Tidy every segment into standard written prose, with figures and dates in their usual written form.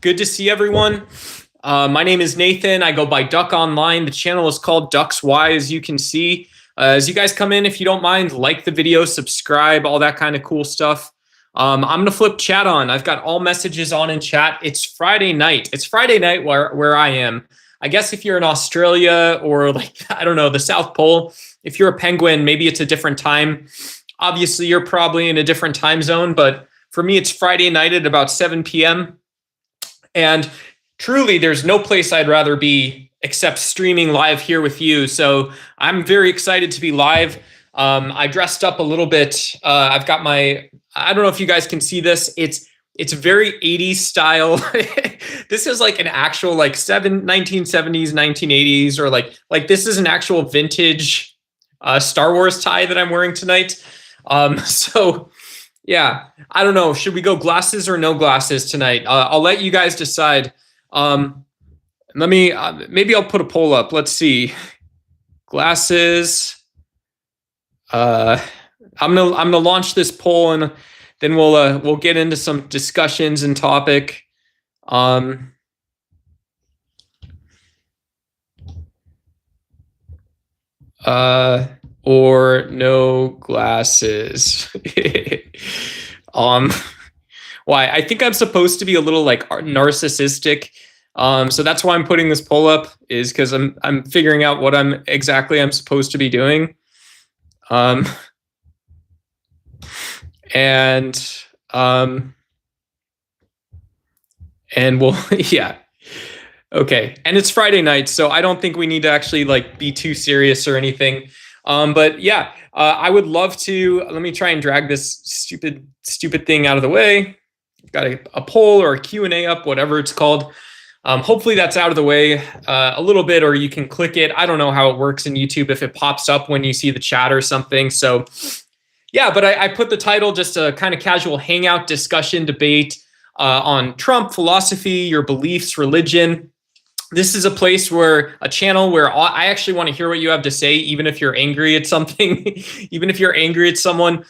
Good to see everyone. My name is Nathan. I go by Duck Online. The channel is called Ducks Y, as you can see. As you guys come in, if you don't mind, like the video, subscribe, all that kind of cool stuff. I'm going to flip chat on. I've got all messages on in chat. It's Friday night. It's Friday night where I am. I guess if you're in Australia or I don't know, the South Pole, if you're a penguin, maybe it's a different time. Obviously, you're probably in a different time zone, but for me, it's Friday night at about 7 p.m. And truly, there's no place I'd rather be except streaming live here with you. So I'm very excited to be live. I dressed up a little bit. I've got I don't know if you guys can see this. It's very 80s style. This is like an actual 1970s, 1980s, or like this is an actual vintage Star Wars tie that I'm wearing tonight. So yeah, I don't know. Should we go glasses or no glasses tonight? I'll let you guys decide. Let me maybe I'll put a poll up. Let's see. Glasses. I'm gonna launch this poll and then we'll get into some discussions and topic. Or no glasses. Why? I think I'm supposed to be a little narcissistic. So that's why I'm putting this poll up, is because I'm figuring out what I'm supposed to be doing. And we'll yeah. Okay. And it's Friday night, so I don't think we need to actually be too serious or anything. But yeah, I would love to. Let me try and drag this stupid thing out of the way. Got a poll or a Q&A up, whatever it's called. Hopefully that's out of the way a little bit, or you can click it. I don't know how it works in YouTube, if it pops up when you see the chat or something. So yeah, but I put the title just a kind of casual hangout discussion debate on Trump, philosophy, your beliefs, religion. This is a channel where I actually want to hear what you have to say, even if you're angry at something, even if you're angry at someone.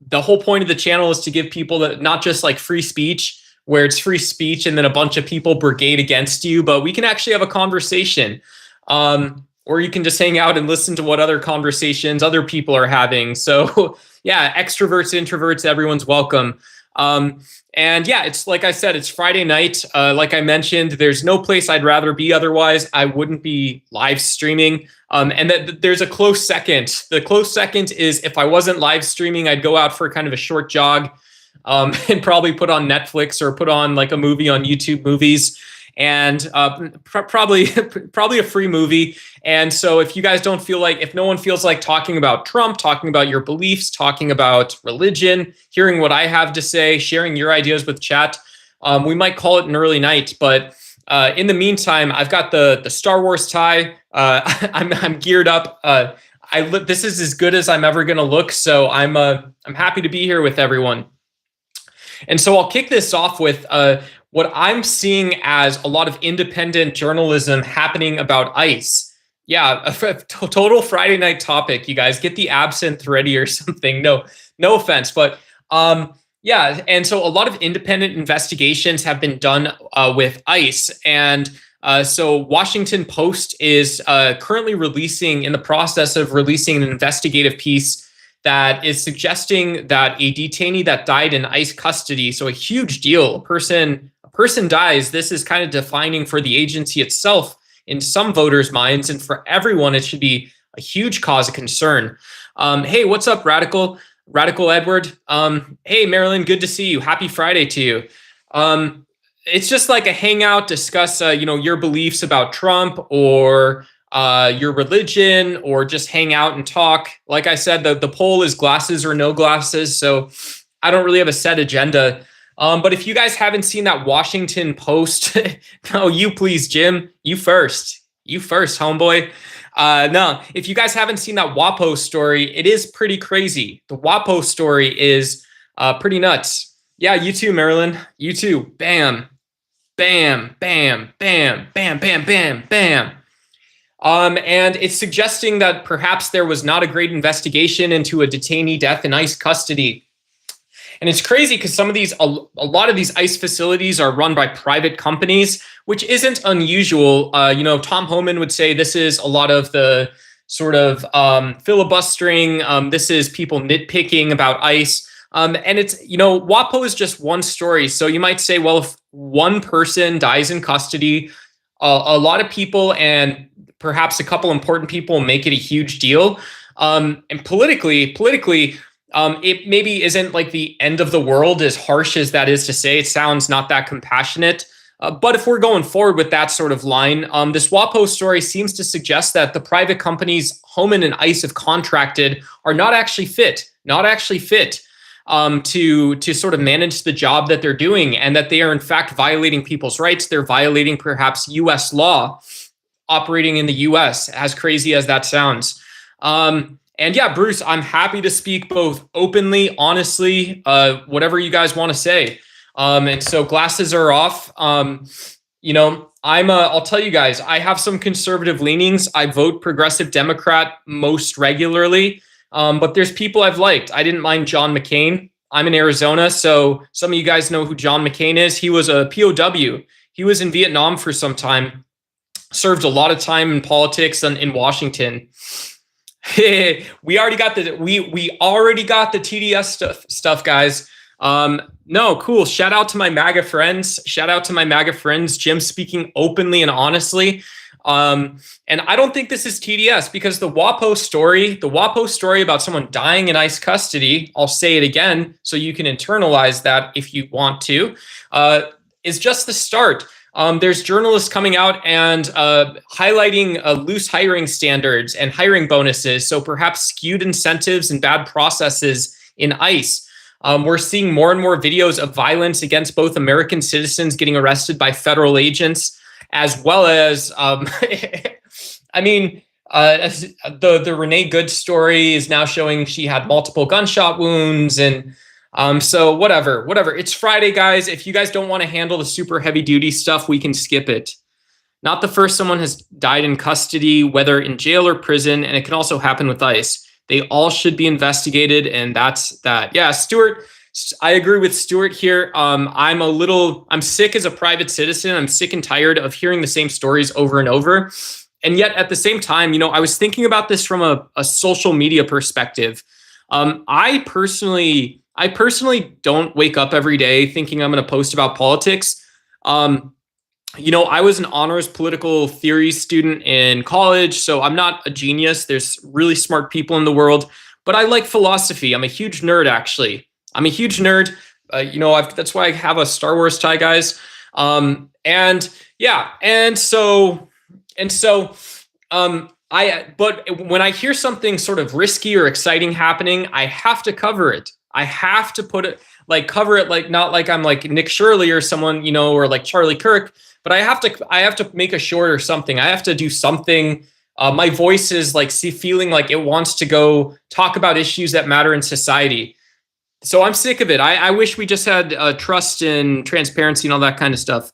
The whole point of the channel is to give people that, not just free speech, where it's free speech and then a bunch of people brigade against you, but we can actually have a conversation. Or you can just hang out and listen to what other conversations other people are having. So yeah, extroverts, introverts, everyone's welcome. And yeah, it's like I said, it's Friday night. Like I mentioned, there's no place I'd rather be otherwise. I wouldn't be live streaming. And there's a close second. The close second is, if I wasn't live streaming, I'd go out for kind of a short jog, and probably put on Netflix or put on a movie on YouTube Movies, and probably a free movie. And so if you guys don't feel if no one feels like talking about Trump, talking about your beliefs, talking about religion, hearing what I have to say, sharing your ideas with chat, we might call it an early night. But in the meantime, I've got the Star Wars tie. I'm geared up. This is as good as I'm ever going to look. So I'm happy to be here with everyone. And so I'll kick this off with what I'm seeing as a lot of independent journalism happening about ICE. Yeah, a total Friday night topic. You guys get the absinthe ready or something. No offense, but yeah. And so a lot of independent investigations have been done with ICE, and so Washington Post is currently in the process of releasing an investigative piece that is suggesting that a detainee that died in ICE custody, so a huge deal, a person dies, this is kind of defining for the agency itself in some voters' minds, and for everyone, it should be a huge cause of concern. Hey, what's up, Radical Edward? Hey, Marilyn, good to see you. Happy Friday to you. It's just like a hangout, discuss, your beliefs about Trump, or your religion, or just hang out and talk. Like I said, the poll is glasses or no glasses, so I don't really have a set agenda. But if you guys haven't seen that Washington Post, no, you please, Jim, you first, homeboy. No, if you guys haven't seen that WAPO story, it is pretty crazy. The WAPO story is pretty nuts. Yeah, you too, Marilyn. You too. Bam, bam, bam, bam, bam, bam, bam, bam. And it's suggesting that perhaps there was not a great investigation into a detainee death in ICE custody. And it's crazy because a lot of these ICE facilities are run by private companies, which isn't unusual. Tom Homan would say this is a lot of the sort of filibustering. This is people nitpicking about ICE. And it's, WAPO is just one story. So you might say, well, if one person dies in custody, a lot of people and perhaps a couple important people make it a huge deal. And politically, it maybe isn't like the end of the world, as harsh as that is to say. It sounds not that compassionate. But if we're going forward with that sort of line, this WAPO story seems to suggest that the private companies Homan and ICE have contracted are not actually fit to sort of manage the job that they're doing, and that they are in fact violating people's rights. They're violating perhaps U.S. law, operating in the U.S., as crazy as that sounds. And yeah, Bruce, I'm happy to speak both openly, honestly, whatever you guys want to say. And so glasses are off. I'll tell you guys, I have some conservative leanings. I vote progressive Democrat most regularly. But there's people I've liked. I didn't mind John McCain. I'm in Arizona, so some of you guys know who John McCain is. He was a POW. He was in Vietnam for some time, served a lot of time in politics in Washington. we already got the TDS stuff, guys. No, cool. Shout out to my MAGA friends. Jim speaking openly and honestly. And I don't think this is TDS, because the WAPO story about someone dying in ICE custody, I'll say it again so you can internalize that if you want to, is just the start. There's journalists coming out and highlighting loose hiring standards and hiring bonuses, so perhaps skewed incentives and bad processes in ICE. We're seeing more and more videos of violence against both American citizens getting arrested by federal agents, as well as, the Renee Good story is now showing she had multiple gunshot wounds. And so whatever. It's Friday, guys. If you guys don't want to handle the super heavy duty stuff, we can skip it. Not the first someone has died in custody, whether in jail or prison, and it can also happen with ICE. They all should be investigated, and that's that. Yeah, Stuart, I agree with Stuart here. I'm sick as a private citizen. I'm sick and tired of hearing the same stories over and over. And yet at the same time, I was thinking about this from a social media perspective. I personally don't wake up every day thinking I'm going to post about politics. I was an honors political theory student in college, so I'm not a genius. There's really smart people in the world, but I like philosophy. I'm a huge nerd, actually. I'm a huge nerd. That's why I have a Star Wars tie, guys. But when I hear something sort of risky or exciting happening, I have to cover it. I have to cover it not like I'm like Nick Shirley or someone, or like Charlie Kirk, but I have to make a short or something. I have to do something. My voice is feeling like it wants to go talk about issues that matter in society. So I'm sick of it. I wish we just had trust and transparency and all that kind of stuff.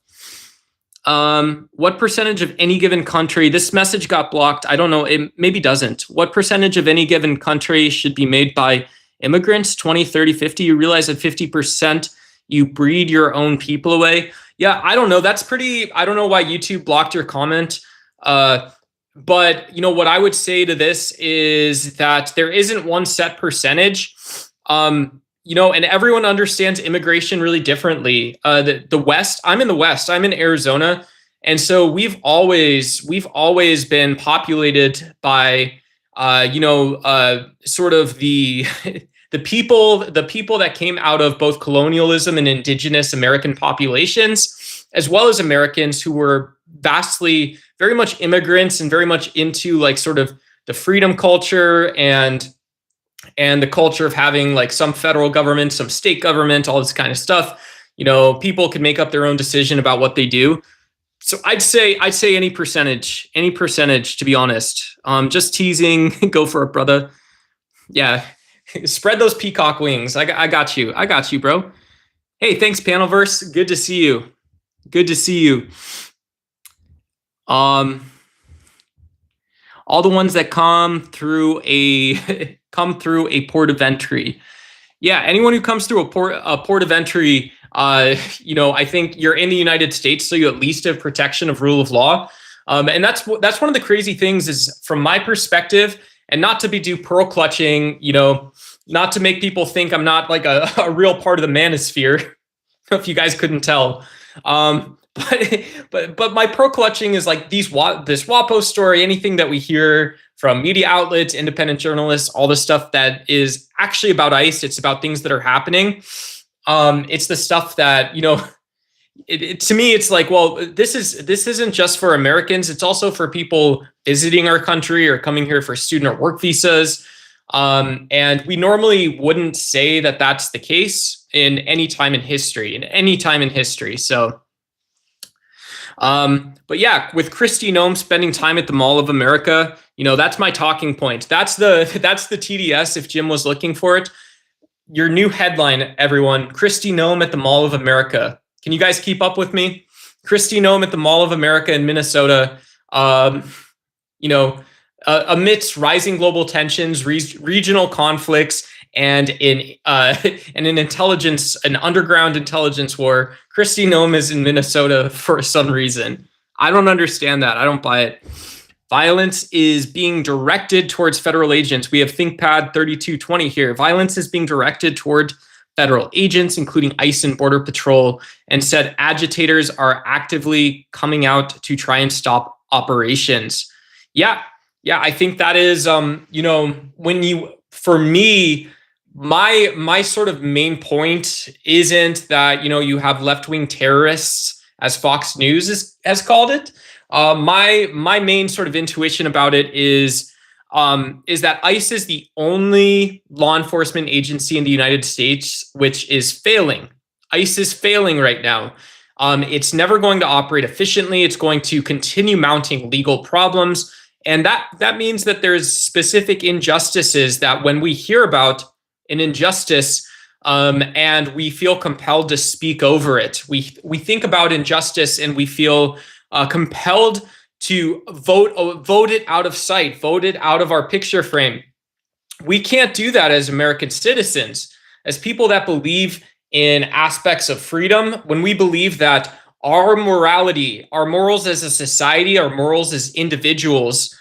What percentage of any given country, this message got blocked. I don't know. It maybe doesn't. What percentage of any given country should be made by immigrants? 20, 30, 50. You realize that 50% you breed your own people away. Yeah, I don't know. I don't know why YouTube blocked your comment. But what I would say to this is that there isn't one set percentage. And everyone understands immigration really differently. The West, I'm in the West, I'm in Arizona. And so we've always been populated by, sort of the people that came out of both colonialism and indigenous American populations, as well as Americans who were vastly, very much immigrants and very much into sort of the freedom culture and the culture of having some federal government, some state government, all this kind of stuff. People can make up their own decision about what they do. So I'd say any percentage, to be honest. Just teasing. Go for it, brother. Yeah. Spread those peacock wings. I got you, bro. Hey, thanks, Panelverse. Good to see you. All the ones that come through a port of entry. Yeah, anyone who comes through a port of entry, I think you're in the United States, so you at least have protection of rule of law. And that's one of the crazy things is from my perspective, and not to be do pearl clutching, not to make people think I'm not like a real part of the manosphere. If you guys couldn't tell. But my pearl clutching is like this WAPO story, anything that we hear from media outlets, independent journalists, all the stuff that is actually about ICE. It's about things that are happening. It's the stuff that, to me, it's like, well, this isn't just for Americans. It's also for people visiting our country or coming here for student or work visas. And we normally wouldn't say that that's the case in any time in history, So, but yeah, with Kristi Noem spending time at the Mall of America, that's my talking point. That's the TDS if Jim was looking for it. Your new headline, everyone, Kristi Noem at the Mall of America. Can you guys keep up with me? Kristi Noem at the Mall of America in Minnesota. Amidst rising global tensions, regional conflicts, and in an underground intelligence war, Kristi Noem is in Minnesota for some reason. I don't understand that. I don't buy it. Violence is being directed towards federal agents. We have ThinkPad 3220 here. Violence is being directed toward federal agents, including ICE and Border Patrol, and said agitators are actively coming out to try and stop operations. Yeah, I think that is, for me, my sort of main point isn't that, you have left-wing terrorists, as Fox News has called it. My main sort of intuition about it is that ICE is the only law enforcement agency in the United States which is failing. ICE is failing right now. It's never going to operate efficiently. It's going to continue mounting legal problems. And that means that there's specific injustices that when we hear about an injustice and we feel compelled to speak over it, we think about injustice and we feel compelled to vote it out of sight, vote it out of our picture frame. We can't do that as American citizens, as people that believe in aspects of freedom. When we believe that our morality, our morals as a society, our morals as individuals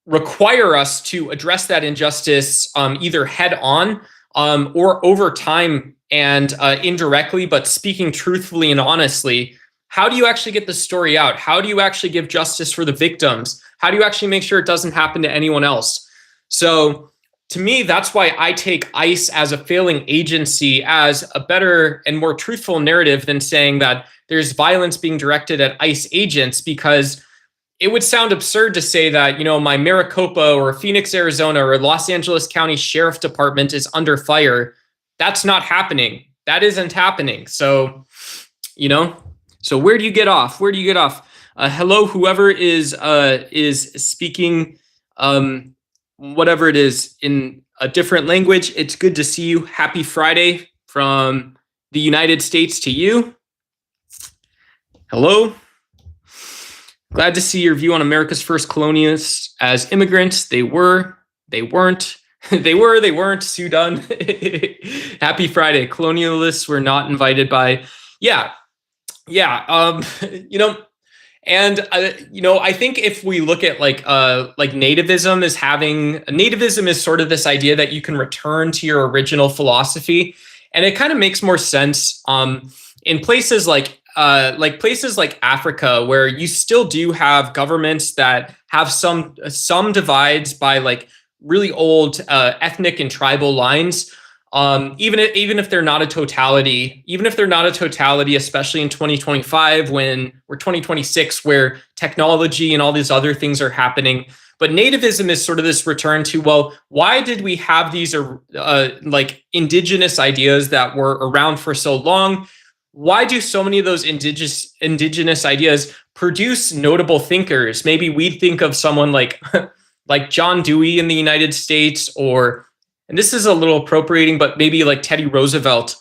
require us to address that injustice either head on or over time and indirectly, but speaking truthfully and honestly. How do you actually get the story out? How do you actually give justice for the victims? How do you actually make sure it doesn't happen to anyone else? So to me, that's why I take ICE as a failing agency as a better and more truthful narrative than saying that there's violence being directed at ICE agents, because it would sound absurd to say that, my Maricopa or Phoenix, Arizona or Los Angeles County Sheriff Department is under fire. That's not happening. That isn't happening. So, so where do you get off? Hello, whoever is speaking, whatever it is in a different language. It's good to see you. Happy Friday from the United States to you. Hello. Glad to see your view on America's first colonialists as immigrants. They were, they weren't. They were, they weren't. Sudan. Happy Friday. Colonialists were not invited by. Yeah. And I think if we look at like nativism is sort of this idea that you can return to your original philosophy, and it kind of makes more sense in places like Africa, where you still do have governments that have some divides by like really old ethnic and tribal lines. Even if they're not a totality, especially in 2025, when we're 2026, where technology and all these other things are happening. But nativism is sort of this return to, well, why did we have these like indigenous ideas that were around for so long? Why do so many of those indigenous ideas produce notable thinkers? Maybe we think of someone like like John Dewey in the United States, and this is a little appropriating, but maybe like Teddy Roosevelt.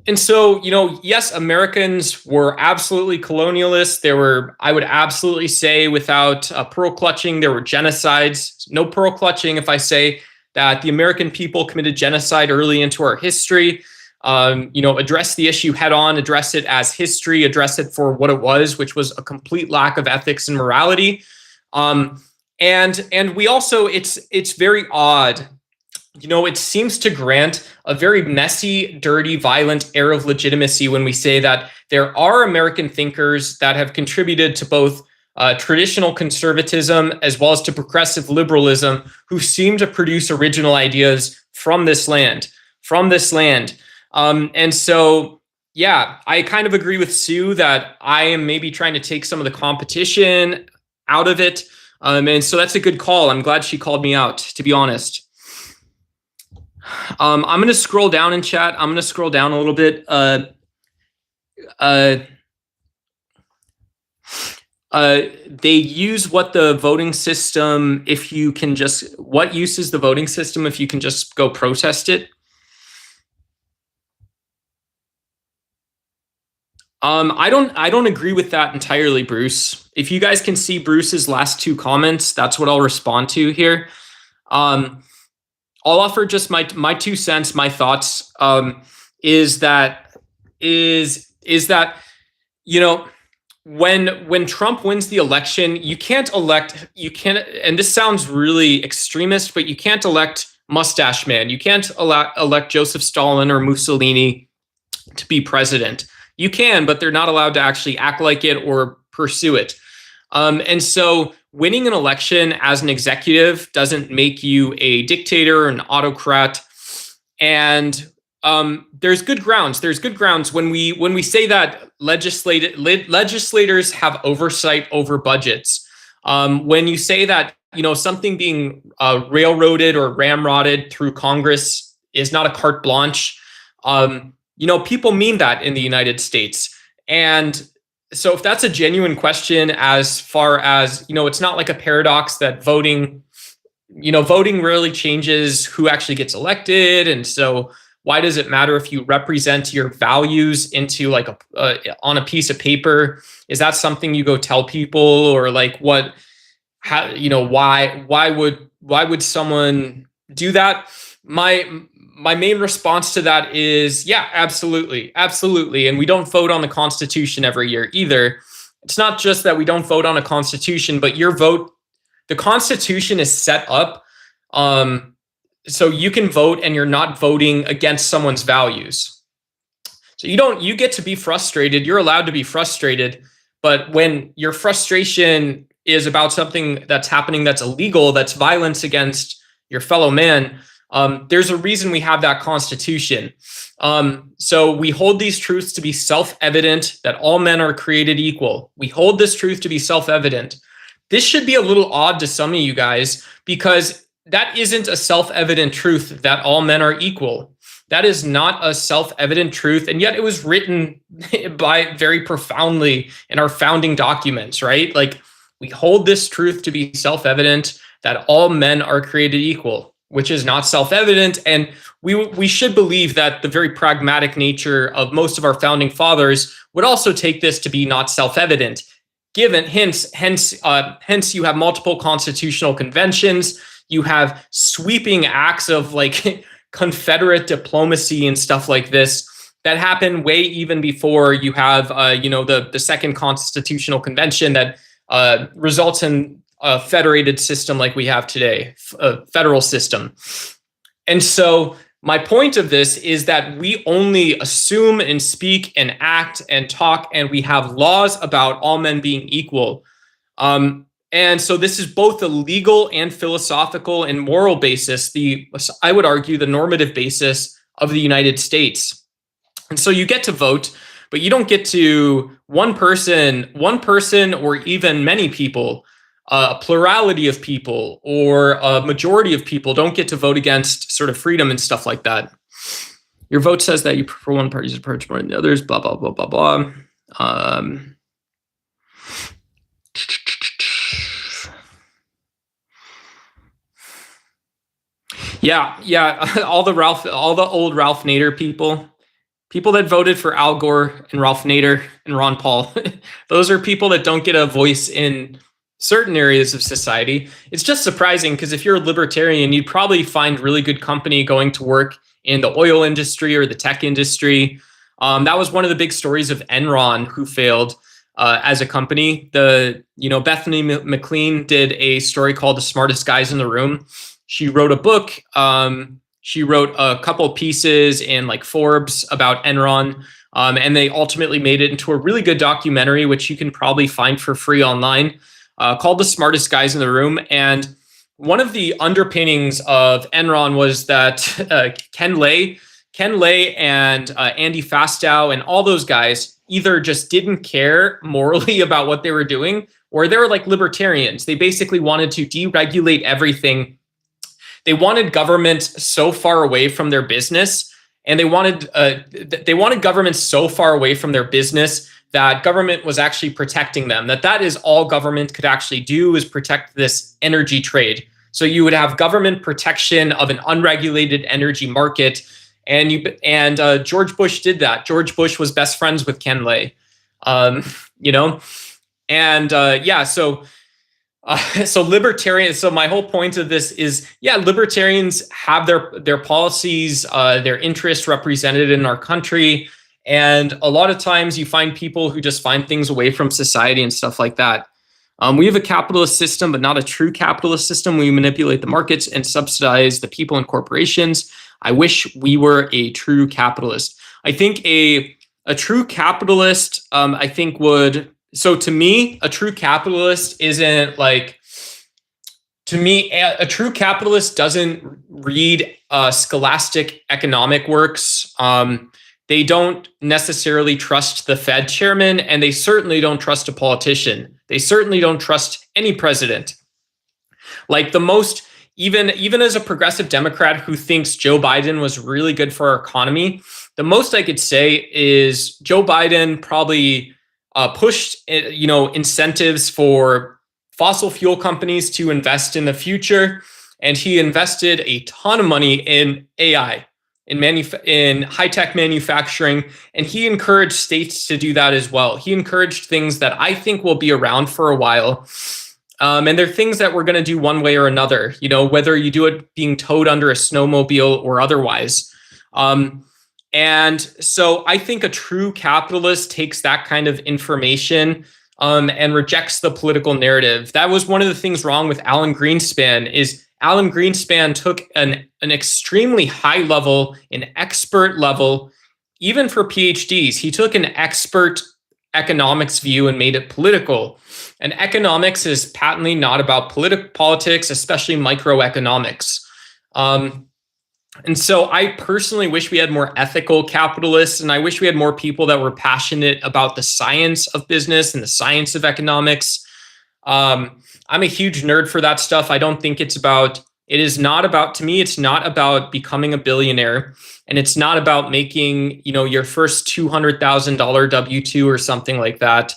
And so, yes, Americans were absolutely colonialists. There were, I would absolutely say, without pearl clutching, there were genocides. No pearl clutching if I say that the American people committed genocide early into our history. Address the issue head on, address it as history, address it for what it was, which was a complete lack of ethics and morality. And we also, it's very odd. It seems to grant a very messy, dirty, violent air of legitimacy when we say that there are American thinkers that have contributed to both traditional conservatism as well as to progressive liberalism who seem to produce original ideas from this land. And so, yeah, I kind of agree with Sue that I am maybe trying to take some of the competition out of it. And so that's a good call. I'm glad she called me out, to be honest. I'm going to scroll down in chat. I'm going to scroll down a little bit. They use what the voting system, what use is the voting system if you can just go protest it? I don't agree with that entirely, Bruce. If you guys can see Bruce's last two comments, that's what I'll respond to here. I'll offer just my 2 cents, my thoughts, is that when Trump wins the election, you can't, and this sounds really extremist, but you can't elect Mustache Man. You can't elect Joseph Stalin or Mussolini to be president. You can, but they're not allowed to actually act like it or pursue it. And so winning an election as an executive doesn't make you a dictator or an autocrat. And there's good grounds. There's good grounds when we say that legislators have oversight over budgets. When you say that something being railroaded or ramrodded through Congress is not a carte blanche. People mean that in the United States. And so if that's a genuine question, as far as, it's not like a paradox that voting really changes who actually gets elected. And so why does it matter if you represent your values into like on a piece of paper? Is that something you go tell people, or like why would someone do that? My main response to that is, yeah, absolutely. And we don't vote on the Constitution every year either. It's not just that we don't vote on a Constitution, but the Constitution is set up so you can vote and you're not voting against someone's values. So you get to be frustrated. You're allowed to be frustrated, but when your frustration is about something that's happening that's illegal, that's violence against your fellow man, there's a reason we have that Constitution. So we hold these truths to be self-evident, that all men are created equal. We hold this truth to be self-evident. This should be a little odd to some of you guys, because that isn't a self-evident truth that all men are equal. That is not a self-evident truth, and yet it was written by very profoundly in our founding documents, right? Like, we hold this truth to be self-evident that all men are created equal, which is not self-evident. And we should believe that the very pragmatic nature of most of our founding fathers would also take this to be not self-evident. Hence, you have multiple constitutional conventions. You have sweeping acts of like Confederate diplomacy and stuff like this that happen way even before you have, the Second Constitutional Convention that results in a federated system like we have today, a federal system. And so my point of this is that we only assume and speak and act and talk, and we have laws about all men being equal. And so this is both the legal and philosophical and moral basis, I would argue, the normative basis of the United States. And so you get to vote, but you don't get to one person, or even many people, a plurality of people or a majority of people don't get to vote against sort of freedom and stuff like that. Your vote says that you prefer one party's approach more than the others, blah, blah, blah, blah, blah. Yeah. All the old Ralph Nader people that voted for Al Gore and Ralph Nader and Ron Paul, those are people that don't get a voice in certain areas of society. It's just surprising because if you're a libertarian, you'd probably find really good company going to work in the oil industry or the tech industry. That was one of the big stories of Enron, who failed as a company. Bethany McLean did a story called "The Smartest Guys in the Room." She wrote a book. She wrote a couple pieces in like Forbes about Enron, and they ultimately made it into a really good documentary, which you can probably find for free online, called "The Smartest Guys in the Room." And one of the underpinnings of Enron was that Ken Lay and Andy Fastow and all those guys either just didn't care morally about what they were doing, or they were like libertarians. They basically wanted to deregulate everything. They wanted government so far away from their business, and they wanted government so far away from their business that government was actually protecting them. That is all government could actually do, is protect this energy trade. So you would have government protection of an unregulated energy market. And George Bush did that. George Bush was best friends with Ken Lay, So libertarians. So my whole point of this is, libertarians have their policies, their interests represented in our country, and a lot of times you find people who just find things away from society and stuff like that. We have a capitalist system, but not a true capitalist system. We manipulate the markets and subsidize the people and corporations. I wish we were a true capitalist. I think a true capitalist, so to me, a true capitalist isn't like, to me, a true capitalist doesn't read scholastic economic works. They don't necessarily trust the Fed chairman, and they certainly don't trust a politician. They certainly don't trust any president. Like even as a progressive Democrat who thinks Joe Biden was really good for our economy, the most I could say is Joe Biden probably pushed incentives for fossil fuel companies to invest in the future, and he invested a ton of money in AI, in high-tech manufacturing, and he encouraged states to do that as well. He encouraged things that I think will be around for a while. And they're things that we're going to do one way or another, whether you do it being towed under a snowmobile or otherwise. And so I think a true capitalist takes that kind of information and rejects the political narrative. That was one of the things wrong with Alan Greenspan, is Alan Greenspan took an extremely high level, an expert level, even for PhDs. He took an expert economics view and made it political. And economics is patently not about politics, especially microeconomics. And so I personally wish we had more ethical capitalists, and I wish we had more people that were passionate about the science of business and the science of economics. I'm a huge nerd for that stuff. I don't think it's not about becoming a billionaire, and it's not about making, your first $200,000 W-2 or something like that.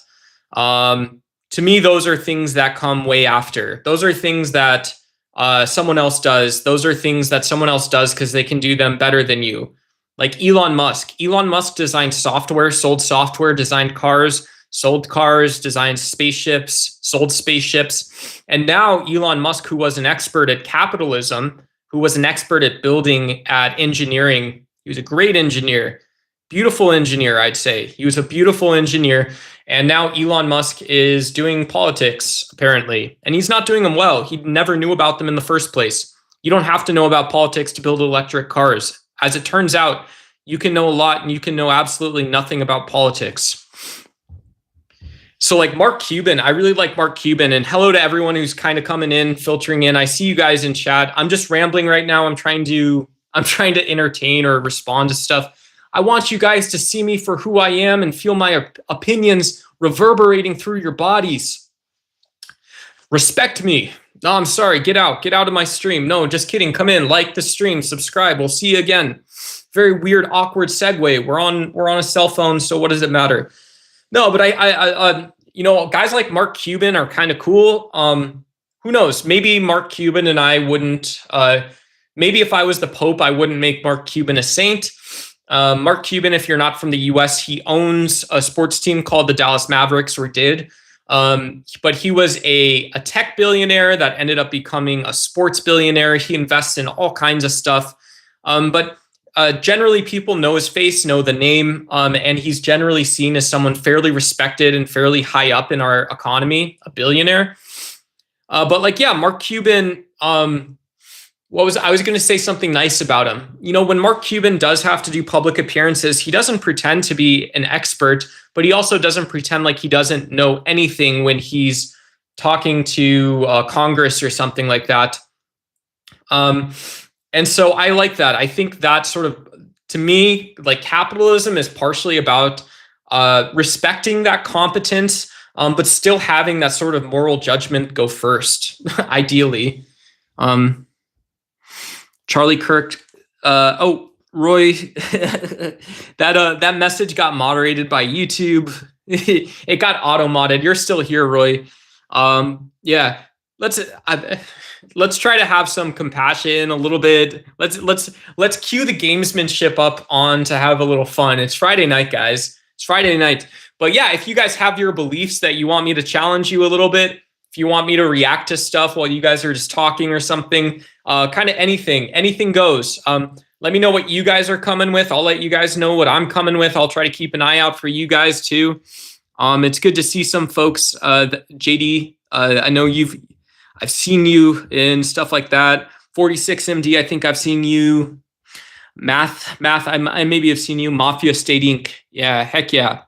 To me, those are things that come way after. Those are things that someone else does. Those are things that someone else does because they can do them better than you. Like Elon Musk. Elon Musk designed software, sold software, designed cars, sold cars, designed spaceships, sold spaceships. And now Elon Musk, who was an expert at capitalism, who was an expert at building, at engineering, he was a great engineer, beautiful engineer, I'd say. He was a beautiful engineer. And now Elon Musk is doing politics, apparently. And he's not doing them well. He never knew about them in the first place. You don't have to know about politics to build electric cars. As it turns out, you can know a lot and you can know absolutely nothing about politics. So like Mark Cuban, I really like Mark Cuban, and hello to everyone who's kind of coming in, filtering in. I see you guys in chat. I'm just rambling right now. I'm trying to entertain or respond to stuff. I want you guys to see me for who I am and feel my opinions reverberating through your bodies. Respect me. No, I'm sorry. Get out of my stream. No, just kidding. Come in, like the stream, subscribe. We'll see you again. Very weird, awkward segue. We're on a cell phone, so what does it matter? No, but I guys like Mark Cuban are kind of cool. Who knows? Maybe Mark Cuban and I wouldn't. Maybe if I was the Pope, I wouldn't make Mark Cuban a saint. Mark Cuban, if you're not from the US, he owns a sports team called the Dallas Mavericks, or did. But he was a tech billionaire that ended up becoming a sports billionaire. He invests in all kinds of stuff. But generally, people know his face, know the name, and he's generally seen as someone fairly respected and fairly high up in our economy, a billionaire. But like, yeah, Mark Cuban, I was going to say something nice about him. You know, when Mark Cuban does have to do public appearances, he doesn't pretend to be an expert, but he also doesn't pretend like he doesn't know anything when he's talking to Congress or something like that. And so I like that. I think that sort of, to me, like capitalism is partially about respecting that competence, but still having that sort of moral judgment go first, ideally. Charlie Kirk. Roy, that message got moderated by YouTube. It got auto-modded. You're still here, Roy. Yeah, let's try to have some compassion a little bit. Let's cue the gamesmanship up on to have a little fun. It's Friday night, guys. It's Friday night. But yeah, if you guys have your beliefs that you want me to challenge you a little bit, if you want me to react to stuff while you guys are just talking or something, kind of anything goes. Let me know what you guys are coming with. I'll let you guys know what I'm coming with. I'll try to keep an eye out for you guys too. It's good to see some folks. JD, I know I've seen you in stuff like that. 46MD, I think I've seen you. Math, I maybe have seen you. Mafia State Inc. Yeah, heck yeah.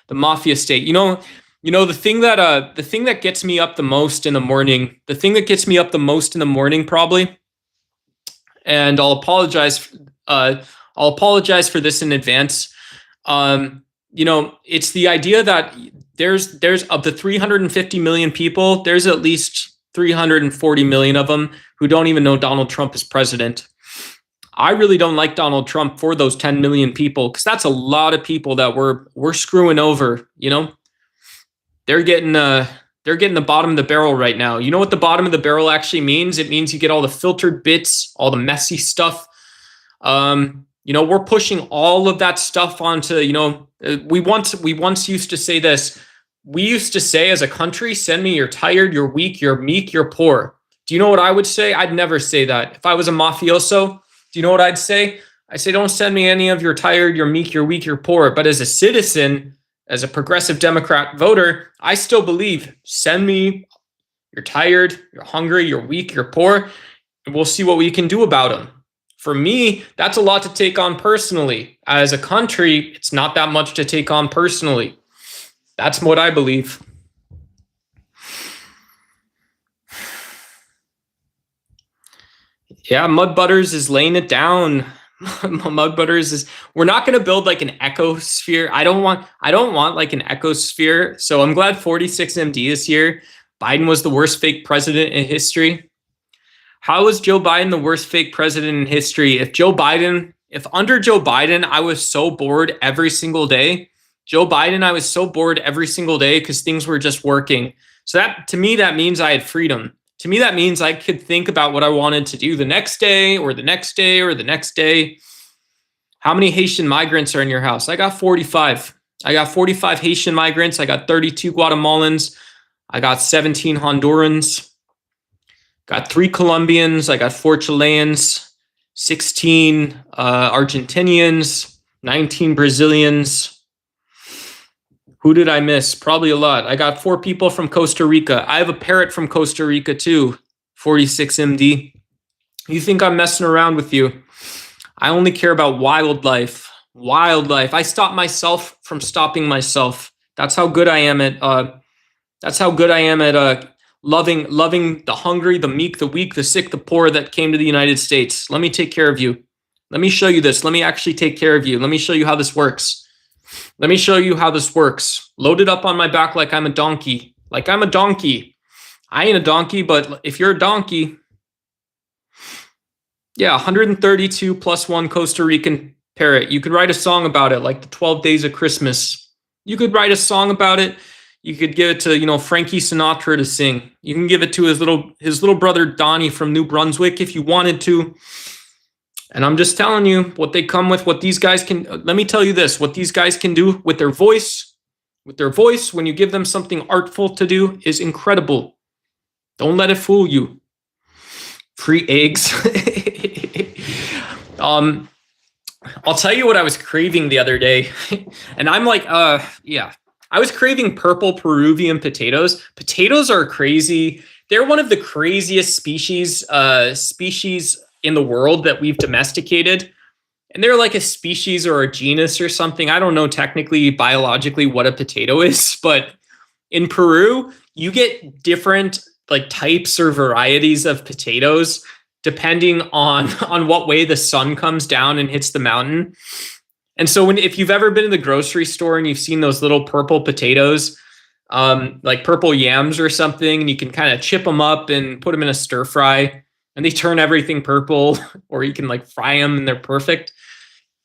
The Mafia State. You know the thing that gets me up the most in the morning. The thing that gets me up the most in the morning, probably. And I'll apologize for this in advance. It's the idea that there's of the 350 million people, there's at least 340 million of them who don't even know Donald Trump is president. I really don't like Donald Trump for those 10 million people, because that's a lot of people that we're screwing over. They're getting the bottom of the barrel right now. You know what the bottom of the barrel actually means? It means you get all the filtered bits, all the messy stuff. We're pushing all of that stuff onto, we once used to say this. We used to say as a country, send me you're tired, you're weak, you're meek, you're poor. Do you know what I would say? I'd never say that. If I was a mafioso, do you know what I'd say? I say, don't send me any of you're tired, you're meek, you're weak, you're poor. But as a citizen, as a progressive Democrat voter, I still believe, send me, you're tired, you're hungry, you're weak, you're poor, and we'll see what we can do about them. For me, that's a lot to take on personally. As a country, it's not that much to take on personally. That's what I believe. Yeah, Mud Butters is laying it down. Mud Butters is, we're not going to build like an ecosphere. I don't want like an ecosphere. So I'm glad 46MD is here. Biden was the worst fake president in history. How was Joe Biden the worst fake president in history? If under Joe Biden, I was so bored every single day. I was so bored every single day because things were just working. So that, to me, that means I had freedom. To me, that means I could think about what I wanted to do the next day or the next day or the next day. How many Haitian migrants are in your house? I got 45. I got 45 Haitian migrants. I got 32 Guatemalans. I got 17 Hondurans. Got 3 Colombians. I got 4 Chileans, 16 Argentinians, 19 Brazilians. Who did I miss? Probably a lot. I got 4 people from Costa Rica. I have a parrot from Costa Rica too, 46MD. You think I'm messing around with you? I only care about wildlife. Wildlife. I stop myself from stopping myself. That's how good I am at. Loving the hungry, the meek, the weak, the sick, the poor that came to the United States. Let me take care of you. Let me show you this. Let me actually take care of you. Let me show you how this works. Let me show you how this works. Loaded up on my back like I'm a donkey. Like I'm a donkey. I ain't a donkey, but if you're a donkey, yeah, 132 plus 1 Costa Rican parrot. You could write a song about it, like the 12 Days of Christmas. You could write a song about it. You could give it to, Frankie Sinatra to sing. You can give it to his little brother Donnie from New Brunswick if you wanted to. And I'm just telling you what they come with, what these guys can. Let me tell you this, what these guys can do with their voice, with their voice when you give them something artful to do is incredible. Don't let it fool you. Free eggs. I'll tell you what I was craving the other day. And I'm like, yeah. I was craving purple Peruvian potatoes. Potatoes are crazy. They're one of the craziest species in the world that we've domesticated. And they're like a species or a genus or something. I don't know technically biologically what a potato is, but in Peru, you get different like types or varieties of potatoes depending on what way the sun comes down and hits the mountain. And so if you've ever been to the grocery store and you've seen those little purple potatoes, like purple yams or something, and you can kind of chip them up and put them in a stir fry and they turn everything purple, or you can like fry them and they're perfect.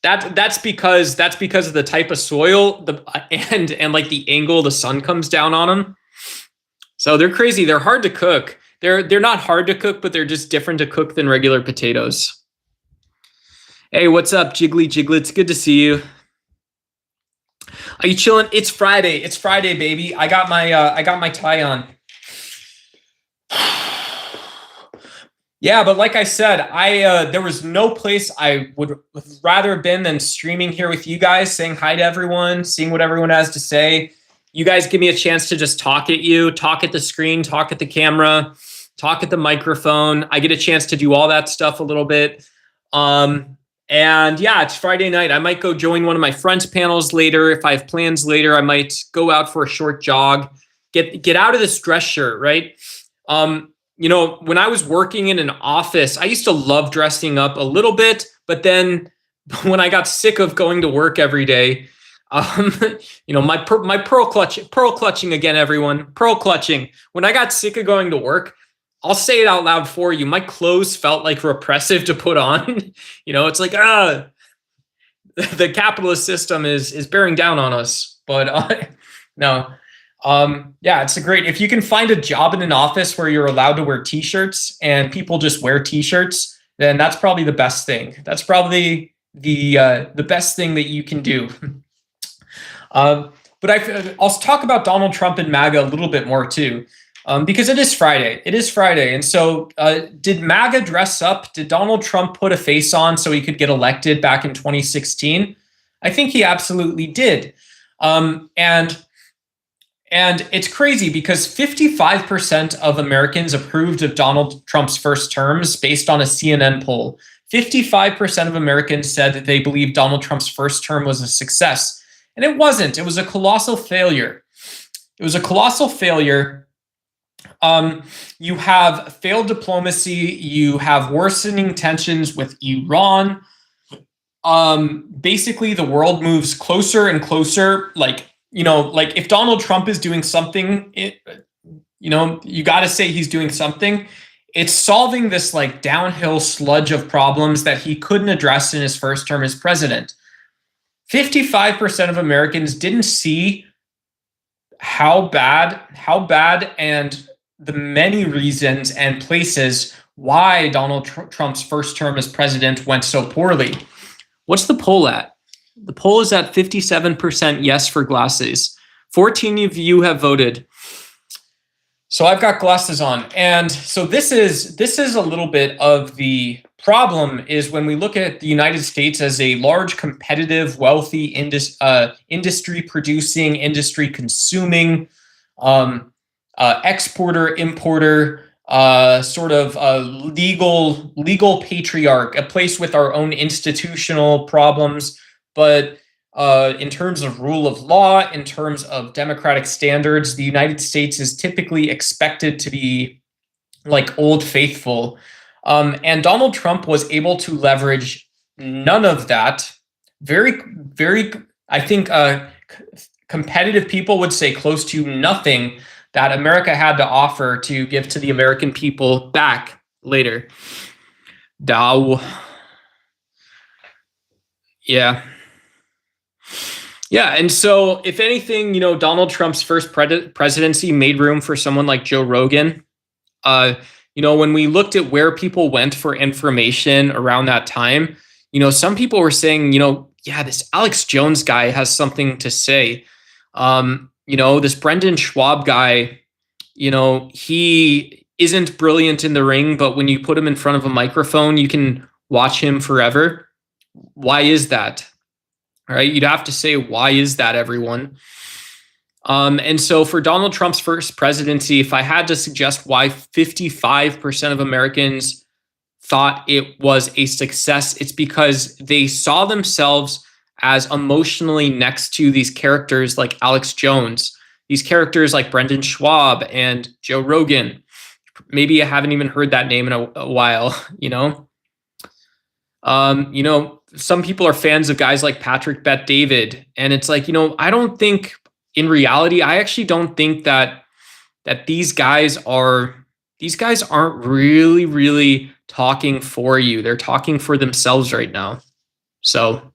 That's because of the type of soil and like the angle the sun comes down on them. So they're crazy. They're hard to cook. They're not hard to cook, but they're just different to cook than regular potatoes. Hey, what's up, Jiggly Jiglets? Good to see you. Are you chilling? It's Friday. It's Friday, baby. I got my tie on. Yeah, but like I said, there was no place I would rather have been than streaming here with you guys, saying hi to everyone, seeing what everyone has to say. You guys give me a chance to just talk at you, talk at the screen, talk at the camera, talk at the microphone. I get a chance to do all that stuff a little bit. And yeah, it's Friday night. I might go join one of my friends' panels later. If I have plans later, I might go out for a short jog, get out of this dress shirt, right? You know, when I was working in an office, I used to love dressing up a little bit, but then when I got sick of going to work every day, you know, my pearl clutching again, everyone, pearl clutching. When I got sick of going to work, I'll say it out loud for you. My clothes felt like repressive to put on. You know, it's like, the capitalist system is bearing down on us. But no, yeah, it's if you can find a job in an office where you're allowed to wear t-shirts and people just wear t-shirts, then that's probably the best thing. That's probably the best thing that you can do. But I'll talk about Donald Trump and MAGA a little bit more too. Because it is Friday. It is Friday. And so did MAGA dress up? Did Donald Trump put a face on so he could get elected back in 2016? I think he absolutely did. And it's crazy because 55% of Americans approved of Donald Trump's first terms based on a CNN poll. 55% of Americans said that they believed Donald Trump's first term was a success. And it wasn't. It was a colossal failure. It was a colossal failure. You have failed diplomacy. You have worsening tensions with Iran. Basically, the world moves closer and closer. Like if Donald Trump is doing something, you got to say he's doing something. It's solving this like downhill sludge of problems that he couldn't address in his first term as president. 55% of Americans didn't see how bad and the many reasons and places why Donald Trump's first term as president went so poorly. What's the poll at? The poll is at 57% yes for glasses. 14 of you have voted. So I've got glasses on. And so this is a little bit of the problem is when we look at the United States as a large, competitive, wealthy industry producing, industry consuming, exporter, importer, sort of a legal patriarch, a place with our own institutional problems. But in terms of rule of law, in terms of democratic standards, the United States is typically expected to be like Old Faithful. And Donald Trump was able to leverage none of that. Very, very, I think competitive people would say close to nothing that America had to offer to give to the American people back later. Dow. Yeah. Yeah, and so if anything, Donald Trump's first presidency made room for someone like Joe Rogan. When we looked at where people went for information around that time, some people were saying, yeah, this Alex Jones guy has something to say. This Brendan Schwab guy, he isn't brilliant in the ring, but when you put him in front of a microphone, you can watch him forever. Why is that? All right, you'd have to say, why is that, everyone? And so for Donald Trump's first presidency, if I had to suggest why 55% of Americans thought it was a success, it's because they saw themselves as emotionally next to these characters like Alex Jones, these characters like Brendan Schwab and Joe Rogan. Maybe I haven't even heard that name in a while, some people are fans of guys like Patrick Bet-David. And it's like, I don't think, in reality, I actually don't think that these guys aren't really, really talking for you. They're talking for themselves right now. So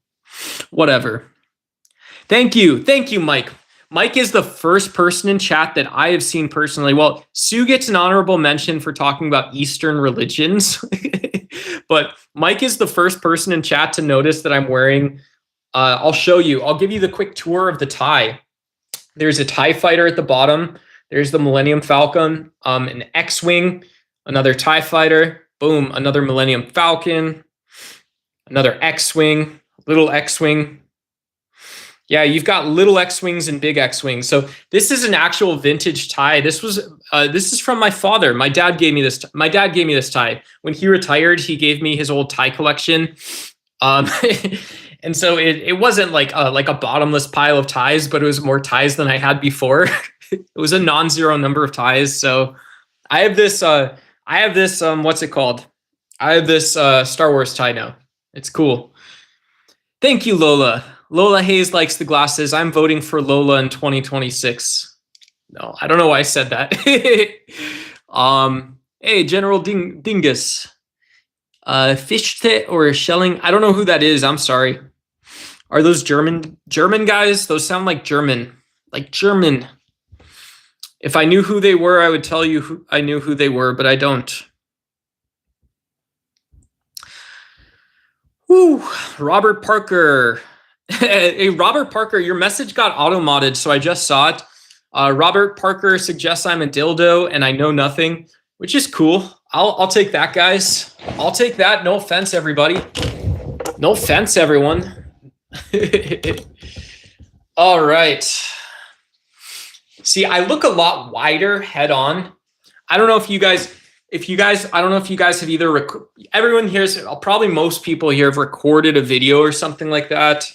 whatever. Thank you, Mike. Mike is the first person in chat that I have seen personally. Well, Sue gets an honorable mention for talking about Eastern religions, but Mike is the first person in chat to notice that I'm wearing, I'll show you. I'll give you the quick tour of the tie. There's a TIE fighter at the bottom. There's the Millennium Falcon, an X-Wing, another TIE fighter, boom, another Millennium Falcon, another X-Wing, little X-Wing. Yeah, you've got little X-Wings and big X-Wings. So this is an actual vintage tie. This is from my father. My dad gave me this. My dad gave me this tie. When he retired, he gave me his old tie collection. And so it wasn't like a bottomless pile of ties, but it was more ties than I had before. It was a non-zero number of ties. So I have this, what's it called? I have this Star Wars tie now. It's cool. Thank you, Lola. Lola Hayes likes the glasses. I'm voting for Lola in 2026. No, I don't know why I said that. Hey, General Dingus. Fichte or Schelling? I don't know who that is. I'm sorry. Are those German guys? Those sound like German. Like German. If I knew who they were, I would tell you I knew who they were, but I don't. Woo, Robert Parker. Hey, Robert Parker, your message got auto-modded, so I just saw it. Robert Parker suggests I'm a dildo and I know nothing, which is cool. I'll take that, guys. I'll take that. No offense, everybody. No offense, everyone. All right. See, I look a lot wider head on. I don't know if you guys have either everyone here's probably most people here have recorded a video or something like that.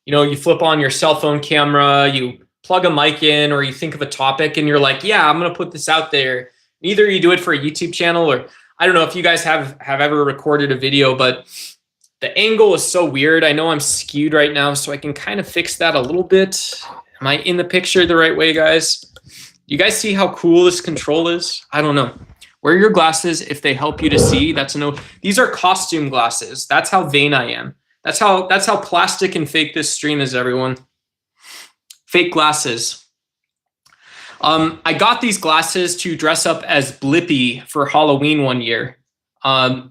You flip on your cell phone camera, you plug a mic in, or you think of a topic and you're like, yeah, I'm going to put this out there. Either you do it for a YouTube channel, or I don't know if you guys have ever recorded a video, but the angle is so weird. I know I'm skewed right now, so I can kind of fix that a little bit. Am I in the picture the right way, guys? You guys see how cool this control is? I don't know. Wear your glasses if they help you to see. That's a no. These are costume glasses. That's how vain I am. That's how plastic and fake this stream is, everyone. Fake glasses. I got these glasses to dress up as Blippi for Halloween one year. Yeah,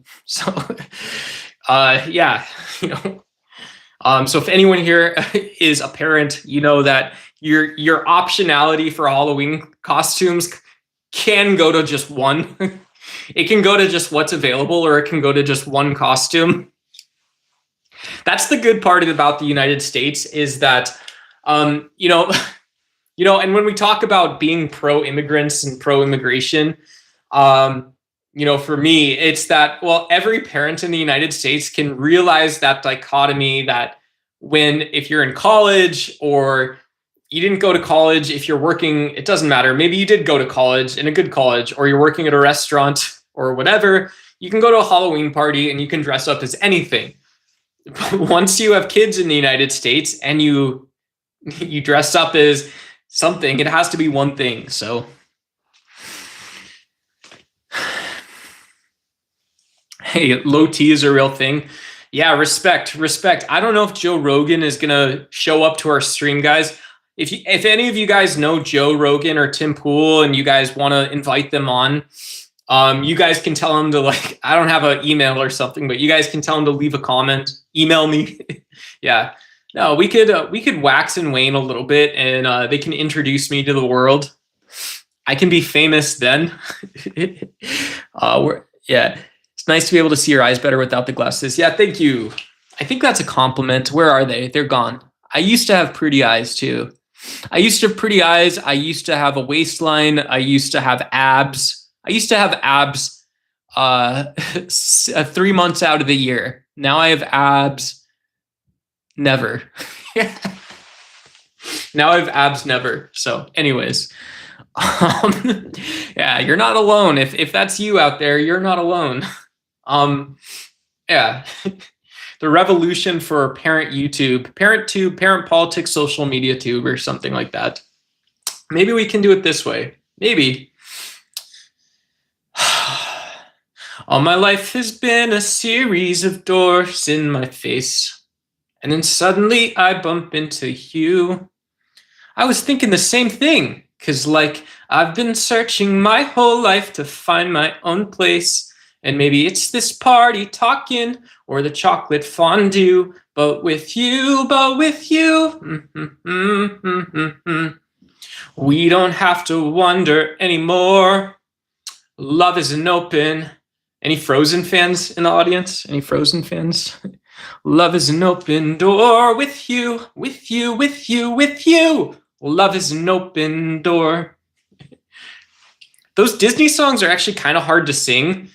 so if anyone here is a parent, you know that your optionality for Halloween costumes can go to just one. It can go to just what's available, or it can go to just one costume. That's the good part about the United States, is that, and when we talk about being pro-immigrants and pro-immigration, for me, it's that, well, every parent in the United States can realize that dichotomy that if you're in college or you didn't go to college, if you're working, it doesn't matter. Maybe you did go to college, in a good college, or you're working at a restaurant or whatever, you can go to a Halloween party and you can dress up as anything. But once you have kids in the United States and you dress up as something, it has to be one thing. So hey, low T is a real thing. Yeah, respect. I don't know if Joe Rogan is gonna show up to our stream, guys. If any of you guys know Joe Rogan or Tim Pool and you guys want to invite them on, you guys can tell them to, I don't have an email or something, but you guys can tell them to leave a comment, email me. Yeah, No, we could wax and wane a little bit, and they can introduce me to the world. I can be famous then. Yeah, it's nice to be able to see your eyes better without the glasses. Yeah, thank you. I think that's a compliment. Where are they? They're gone. I used to have pretty eyes too. I used to have pretty eyes. I used to have a waistline. I used to have abs. I used to have abs 3 months out of the year. Now I have abs never. Now I have abs never. So, anyways, yeah, you're not alone. If that's you out there, you're not alone. Yeah. The revolution for parent YouTube, parent tube, parent politics, social media tube, or something like that. Maybe we can do it this way. Maybe. All my life has been a series of doors in my face. And then suddenly I bump into you. I was thinking the same thing. Cause like I've been searching my whole life to find my own place. And maybe it's this party talking or the chocolate fondue. But with you, we don't have to wonder anymore. Love isn't open. Any Frozen fans in the audience? Any Frozen fans? Love is an open door with you. Love is an open door. Those Disney songs are actually kind of hard to sing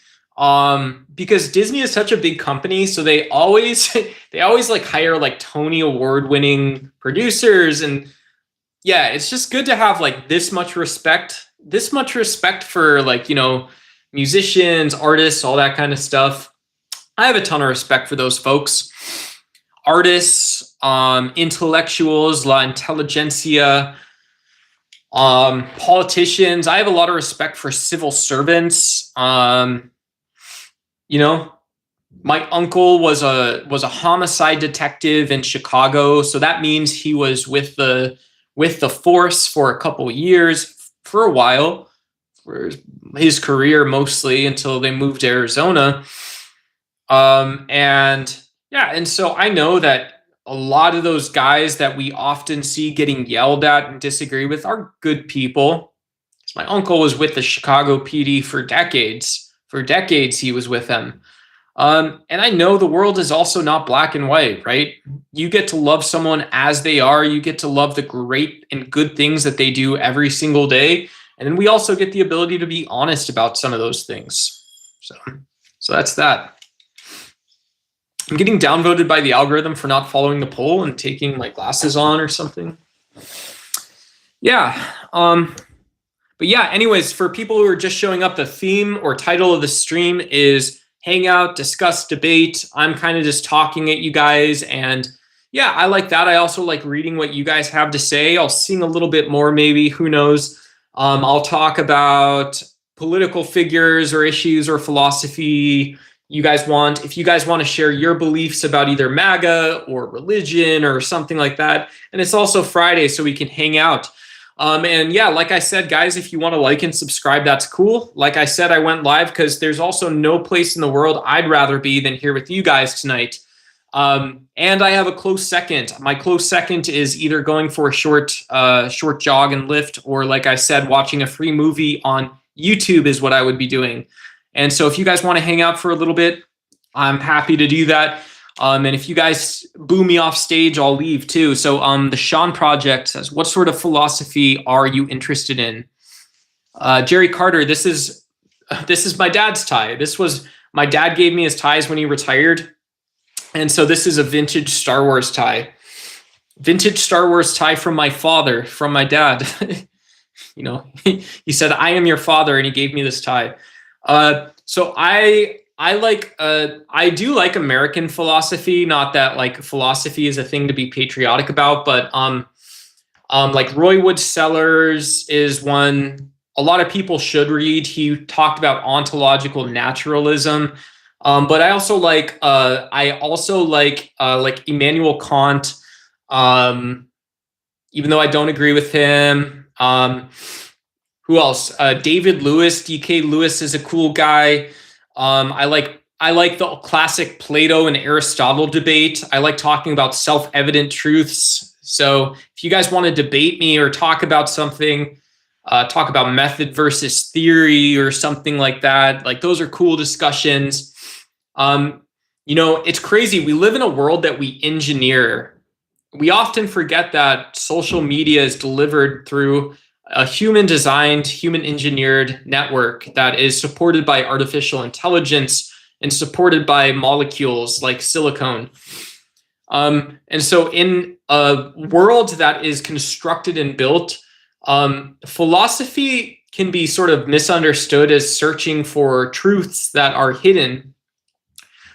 because Disney is such a big company. So they always like hire like Tony Award winning producers. And yeah, it's just good to have like this much respect for like, you know, musicians, artists, all that kind of stuff. I have a ton of respect for those folks. Artists, intellectuals, la intelligentsia, politicians. I have a lot of respect for civil servants. You know, my uncle was a homicide detective in Chicago, so that means he was with the force for a couple of years, for a while, for his career mostly until they moved to Arizona. And yeah, and so I know that a lot of those guys that we often see getting yelled at and disagree with are good people. My uncle was with the Chicago PD for decades. For decades, he was with them. And I know the world is also not black and white, right? You get to love someone as they are. You get to love the great and good things that they do every single day. And then we also get the ability to be honest about some of those things. So that's that. I'm getting downvoted by the algorithm for not following the poll and taking my glasses on or something. Yeah. But yeah, anyways, for people who are just showing up, the theme or title of the stream is hang out, discuss, debate. I'm kind of just talking at you guys. And yeah, I like that. I also like reading what you guys have to say. I'll sing a little bit more, maybe, who knows. I'll talk about political figures or issues or philosophy you guys want. If you guys want to share your beliefs about either MAGA or religion or something like that. And it's also Friday, so we can hang out. And yeah, like I said, guys, if you want to like and subscribe, that's cool. Like I said, I went live because there's also no place in the world I'd rather be than here with you guys tonight. And I have a close second. My close second is either going for a short jog and lift, or like I said, watching a free movie on YouTube is what I would be doing. And so if you guys want to hang out for a little bit, I'm happy to do that. And if you guys boo me off stage, I'll leave too. So the Sean Project says, what sort of philosophy are you interested in? Jerry Carter, this is my dad's tie. My dad gave me his ties when he retired. And so this is a vintage Star Wars tie. Vintage Star Wars tie from my father, from my dad. You know, he said, I am your father, and he gave me this tie. So I do like American philosophy. Not that like philosophy is a thing to be patriotic about, but like Roy Wood Sellers is one a lot of people should read. He talked about ontological naturalism, but I also like Immanuel Kant, even though I don't agree with him. Who else? David Lewis, DK Lewis is a cool guy. I like I like the classic Plato and Aristotle debate. I like talking about self-evident truths. So if you guys want to debate me or talk about something, talk about method versus theory or something like that, like those are cool discussions. It's crazy. We live in a world that we engineer. We often forget that social media is delivered through a human designed, human engineered network that is supported by artificial intelligence and supported by molecules like silicone. And so in a world that is constructed and built, philosophy can be sort of misunderstood as searching for truths that are hidden.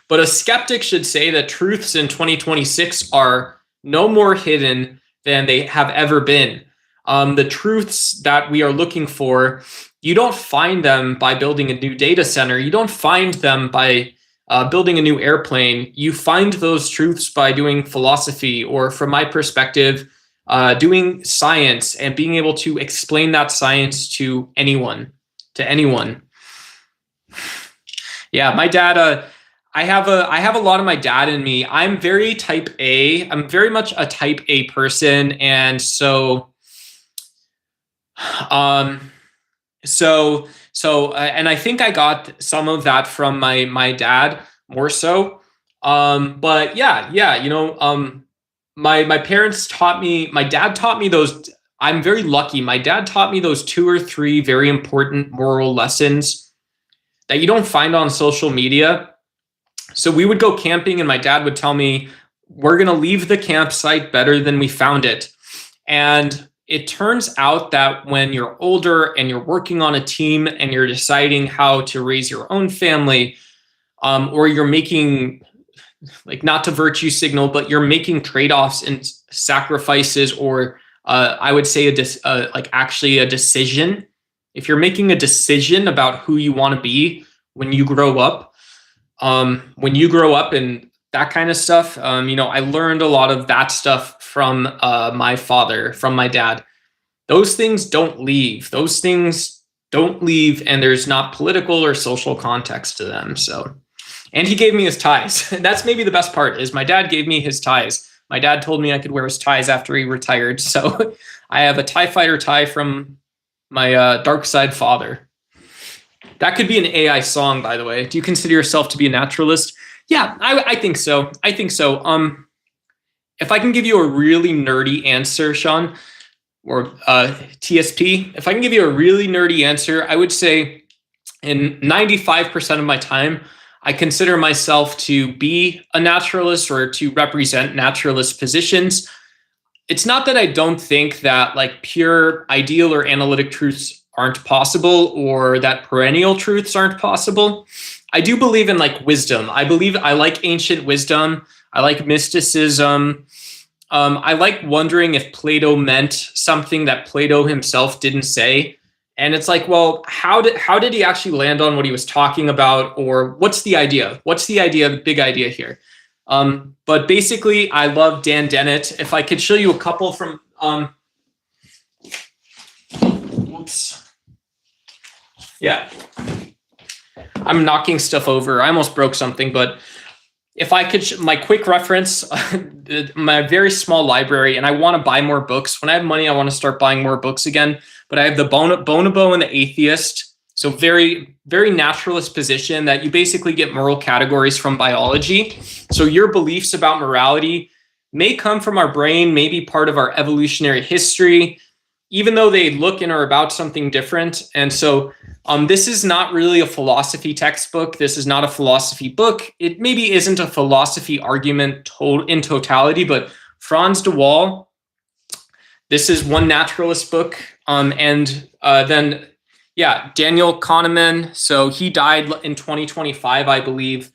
But a skeptic should say that truths in 2026 are no more hidden than they have ever been. The truths that we are looking for, you don't find them by building a new data center. You don't find them by building a new airplane. You find those truths by doing philosophy, or from my perspective, doing science and being able to explain that science to anyone. Yeah, my dad, I have a lot of my dad in me. I'm very type A. I'm very much a type A person. And so, and I think I got some of that from my dad more so. But my parents taught me, my dad taught me those. I'm very lucky. My dad taught me those 2 or 3 very important moral lessons that you don't find on social media. So we would go camping and my dad would tell me, we're going to leave the campsite better than we found it. And it turns out that when you're older and you're working on a team and you're deciding how to raise your own family, or you're making, like, not to virtue signal, but you're making trade-offs and sacrifices, or I would say actually a decision. If you're making a decision about who you want to be when you grow up, and that kind of stuff, I learned a lot of that stuff from my father, from my dad. Those things don't leave. And there's not political or social context to them. So, and he gave me his ties. And that's maybe the best part, is my dad gave me his ties. My dad told me I could wear his ties after he retired. So I have a TIE fighter tie from my dark side father. That could be an AI song, by the way. Do you consider yourself to be a naturalist? Yeah, I think so. If I can give you a really nerdy answer, Sean, or TSP, if I can give you a really nerdy answer, I would say in 95% of my time, I consider myself to be a naturalist or to represent naturalist positions. It's not that I don't think that like pure ideal or analytic truths aren't possible, or that perennial truths aren't possible. I do believe in like wisdom. I like ancient wisdom. I like mysticism. I like wondering if Plato meant something that Plato himself didn't say. And it's like, well, how did he actually land on what he was talking about? Or what's the idea? What's the idea, the big idea here? But basically, I love Dan Dennett. If I could show you a couple from, yeah, I'm knocking stuff over. I almost broke something, but if I could, my quick reference, my very small library, and I want to buy more books. When I have money, I want to start buying more books again. But I have the Bonobo and the Atheist. So very, very naturalist position that you basically get moral categories from biology. So your beliefs about morality may come from our brain, may be part of our evolutionary history, even though they look and are about something different. And so this is not really a philosophy textbook. This is not a philosophy book. It maybe isn't a philosophy argument in totality, but Frans de Waal, this is one naturalist book. Then Daniel Kahneman. So he died in 2025, I believe.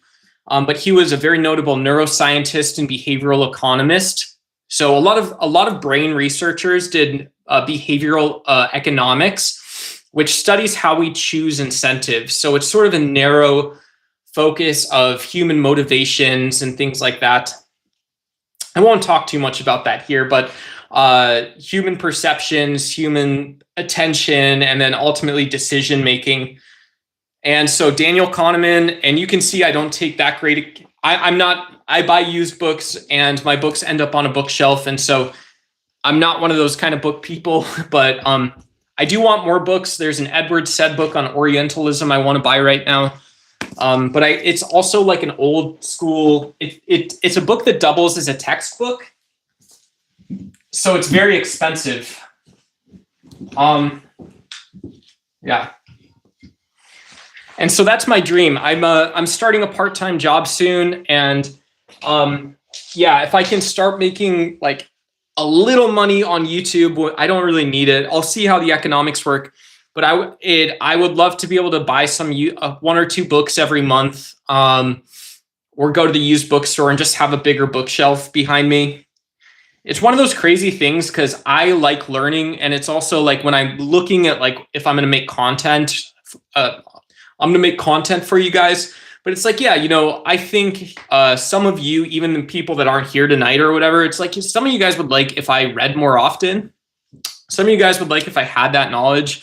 But he was a very notable neuroscientist and behavioral economist. So a lot of brain researchers did behavioral economics, which studies how we choose incentives. So it's sort of a narrow focus of human motivations and things like that. I won't talk too much about that here, but human perceptions, human attention, and then ultimately decision making. And so Daniel Kahneman, and you can see I don't take that great. I'm not. I buy used books, and my books end up on a bookshelf, and so I'm not one of those kind of book people. But I do want more books. There's an Edward Said book on Orientalism I want to buy right now. But it's also like an old school. It's a book that doubles as a textbook, so it's very expensive. Yeah. And so that's my dream. I'm starting a part-time job soon, and yeah, if I can start making like a little money on YouTube, I don't really need it. I'll see how the economics work, but I would love to be able to buy some one or two books every month, or go to the used bookstore and just have a bigger bookshelf behind me. It's one of those crazy things because I like learning, and it's also like when I'm looking at like if I'm going to make content. I'm going to make content for you guys, but it's like, yeah, I think some of you, even the people that aren't here tonight or whatever, it's like some of you guys would like if I read more often. Some of you guys would like if I had that knowledge,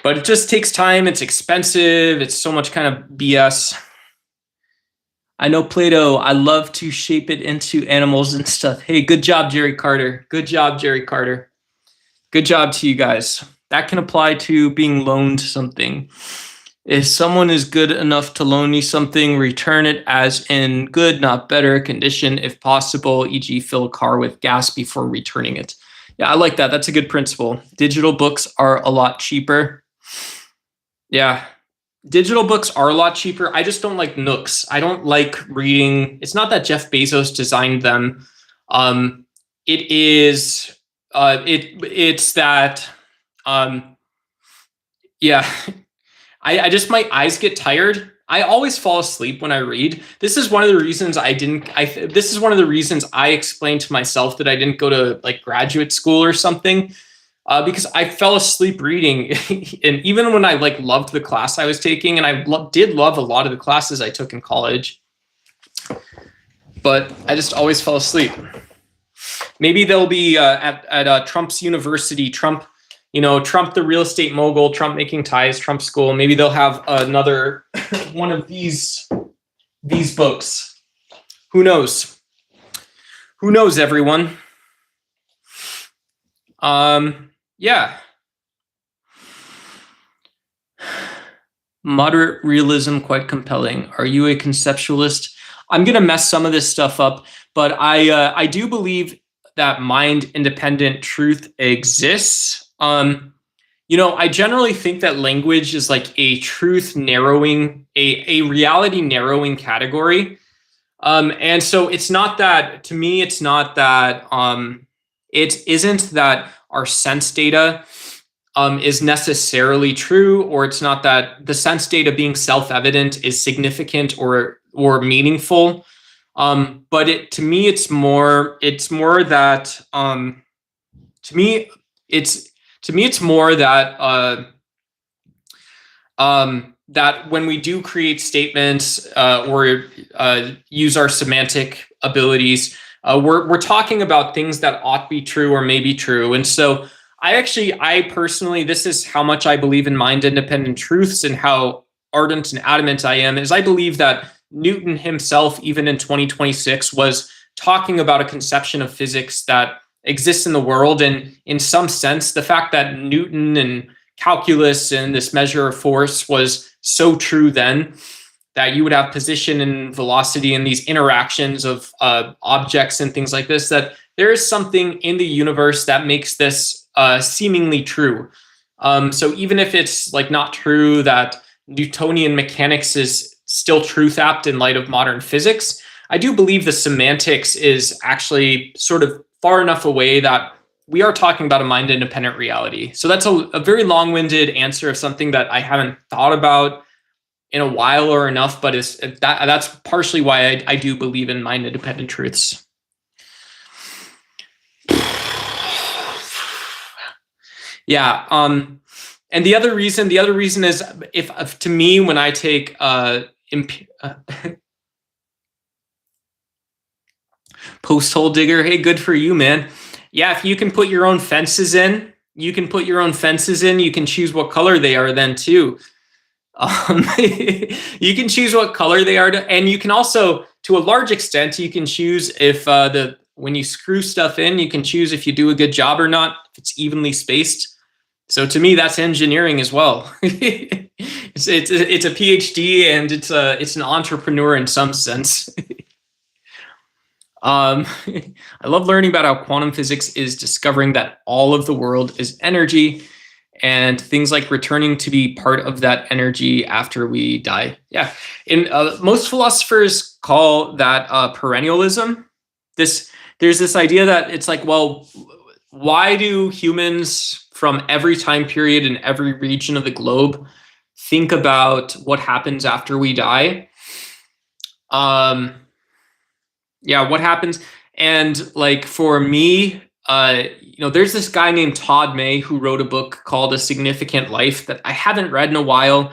but it just takes time. It's expensive. It's so much kind of BS. I know Plato. I love to shape it into animals and stuff. Hey, good job, Jerry Carter. Good job, Jerry Carter. Good job to you guys. That can apply to being loaned something. If someone is good enough to loan you something, return it as in good, not better condition, if possible, e.g. fill a car with gas before returning it. Yeah, I like that. That's a good principle. Digital books are a lot cheaper. Yeah, digital books are a lot cheaper. I just don't like Nooks. I don't like reading. It's not that Jeff Bezos designed them. It is, it's that, yeah. I just, my eyes get tired. I always fall asleep when I read. This is one of the reasons this is one of the reasons I explained to myself that I didn't go to like graduate school or something, because I fell asleep reading. And even when I like loved the class I was taking, and I did love a lot of the classes I took in college, but I just always fell asleep. Maybe they'll be at Trump's university, Trump, Trump, the real estate mogul, Trump making ties, Trump school. Maybe they'll have another one of these books. Who knows? Who knows, everyone? Yeah. Moderate realism, quite compelling. Are you a conceptualist? I'm going to mess some of this stuff up, but I do believe that mind-independent truth exists. I generally think that language is like a truth narrowing, a reality narrowing category. And so it's not that, to me, it's not that, it isn't that our sense data is necessarily true, or it's not that the sense data being self-evident is significant or meaningful. But to me, it's more that, it's more that that when we do create statements or use our semantic abilities, we're talking about things that ought to be true or may be true. And so I personally, this is how much I believe in mind-independent truths and how ardent and adamant I am, is I believe that Newton himself, even in 2026, was talking about a conception of physics that exists in the world. And in some sense, the fact that Newton and calculus and this measure of force was so true then, that you would have position and velocity and these interactions of objects and things like this, that there is something in the universe that makes this seemingly true. So even if it's like not true that Newtonian mechanics is still truth apt in light of modern physics, I do believe the semantics is actually sort of far enough away that we are talking about a mind-independent reality. So that's a very long-winded answer of something that I haven't thought about in a while or enough, but that's partially why I do believe in mind-independent truths. Yeah. And the other reason is if to me, when I take post hole digger, hey, good for you, man. Yeah, if you can put your own fences in, you can choose what color they are then too. You can choose what color they are, and you can also, to a large extent, you can choose if the when you screw stuff in, you can choose if you do a good job or not, if it's evenly spaced. So to me, that's engineering as well. It's a PhD, and it's an entrepreneur in some sense. I love learning about how quantum physics is discovering that all of the world is energy, and things like returning to be part of that energy after we die. Yeah, in most philosophers call that perennialism. This There's this idea that it's like, well, why do humans from every time period in every region of the globe think about what happens after we die? Um, yeah, what happens? And like for me, there's this guy named Todd May who wrote a book called A Significant Life that I haven't read in a while.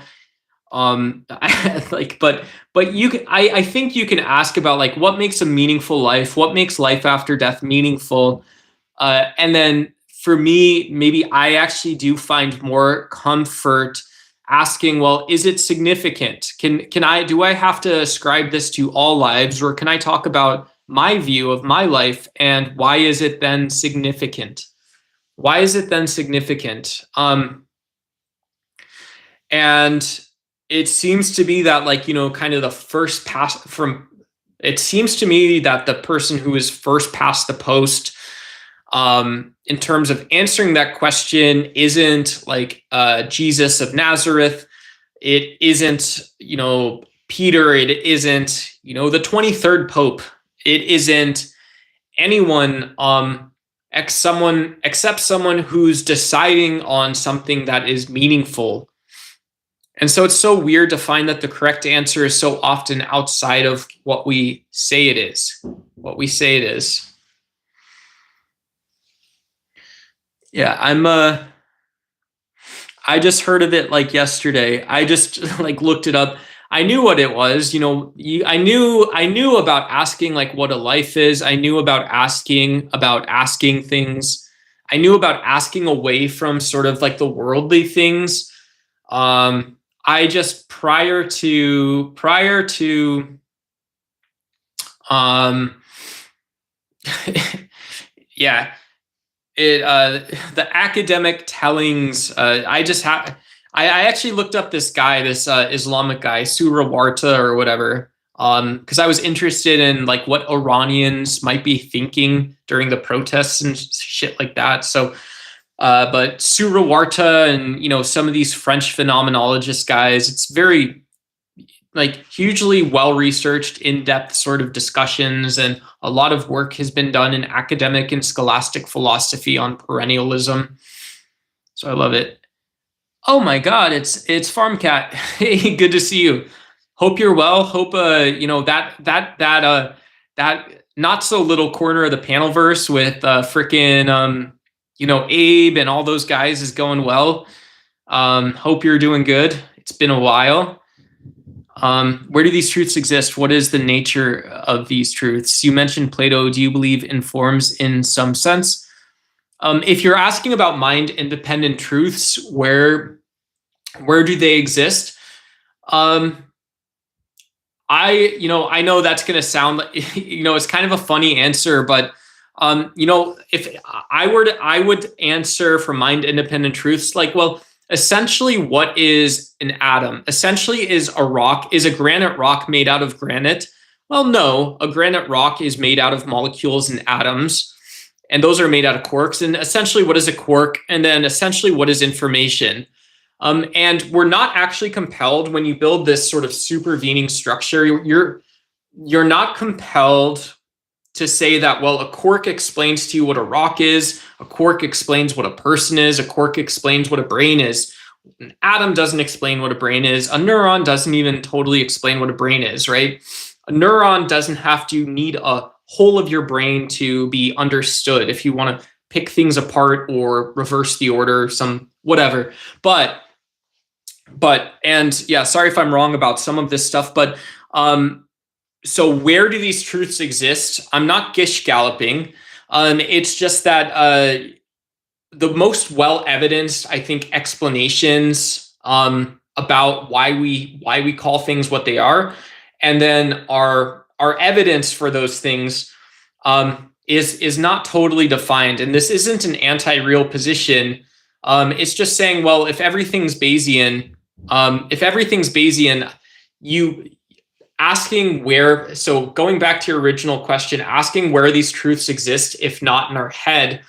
Like, but I think you can ask about like what makes a meaningful life, what makes life after death meaningful, and then for me, maybe I actually do find more comfort asking, well, is it significant? Do I have to ascribe this to all lives, or can I talk about my view of my life and why is it then significant? Why is it then significant? And it seems to be that, like, kind of the first pass from, it seems to me that the person who is first past the post, in terms of answering that question, isn't like Jesus of Nazareth. It isn't, Peter. It isn't, the 23rd Pope. It isn't anyone except someone who's deciding on something that is meaningful. And so it's so weird to find that the correct answer is so often outside of what we say it is. What we say it is. Yeah, I just heard of it like yesterday. I just like looked it up. I knew what it was. I knew about asking like what a life is. I knew about asking things. I knew about asking away from sort of like the worldly things. I just prior to yeah, it the academic tellings. I actually looked up this guy, this Islamic guy, Surawarta or whatever, because I was interested in like what Iranians might be thinking during the protests and shit like that. So but Surawarta and some of these French phenomenologist guys, it's very like hugely well researched, in-depth sort of discussions, and a lot of work has been done in academic and scholastic philosophy on perennialism. So I love it. Oh my God, it's FarmCat. Hey, good to see you. Hope you're well. Hope that not so little corner of the Panelverse with frickin' Abe and all those guys is going well. Hope you're doing good. It's been a while. Where do these truths exist? What is the nature of these truths? You mentioned Plato. Do you believe in forms in some sense? If you're asking about mind-independent truths, where do they exist? I know that's going to sound like, it's kind of a funny answer, but if I would answer for mind-independent truths like, well, essentially, what is an atom? Essentially, is a granite rock made out of granite? Well, no, a granite rock is made out of molecules and atoms, and those are made out of quarks. And essentially, what is a quark? And then essentially, what is information? And we're not actually compelled when you build this sort of supervening structure. You're not compelled to say that, well, a quark explains to you what a rock is, a quark explains what a person is, a quark explains what a brain is. An atom doesn't explain what a brain is. A neuron doesn't even totally explain what a brain is, right? A neuron doesn't have to need a whole of your brain to be understood if you want to pick things apart or reverse the order, some whatever. And yeah, sorry if I'm wrong about some of this stuff, but so where do these truths exist? I'm not gish galloping. It's just that the most well evidenced, I think, explanations about why we call things what they are, and then our evidence for those things is not totally defined. And this isn't an anti-real position. It's just saying, well, if everything's Bayesian, you asking where, so going back to your original question, asking where these truths exist, if not in our head,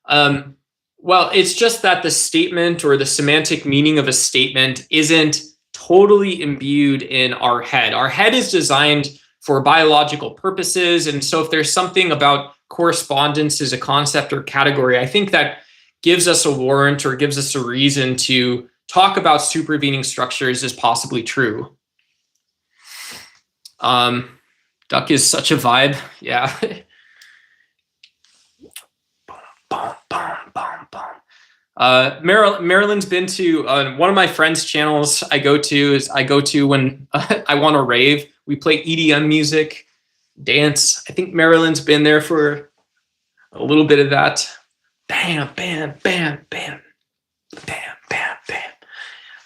well, it's just that the statement or the semantic meaning of a statement isn't totally imbued in our head. Our head is designed for biological purposes. And so if there's something about correspondence as a concept or category, I think that gives us a warrant or gives us a reason to talk about supervening structures as possibly true. Duck is such a vibe. Yeah. Marilyn's been to one of my friends' channels I go to when I want to rave. We play EDM music, dance. I think Marilyn's been there for a little bit of that. Bam, bam, bam, bam, bam, bam, bam.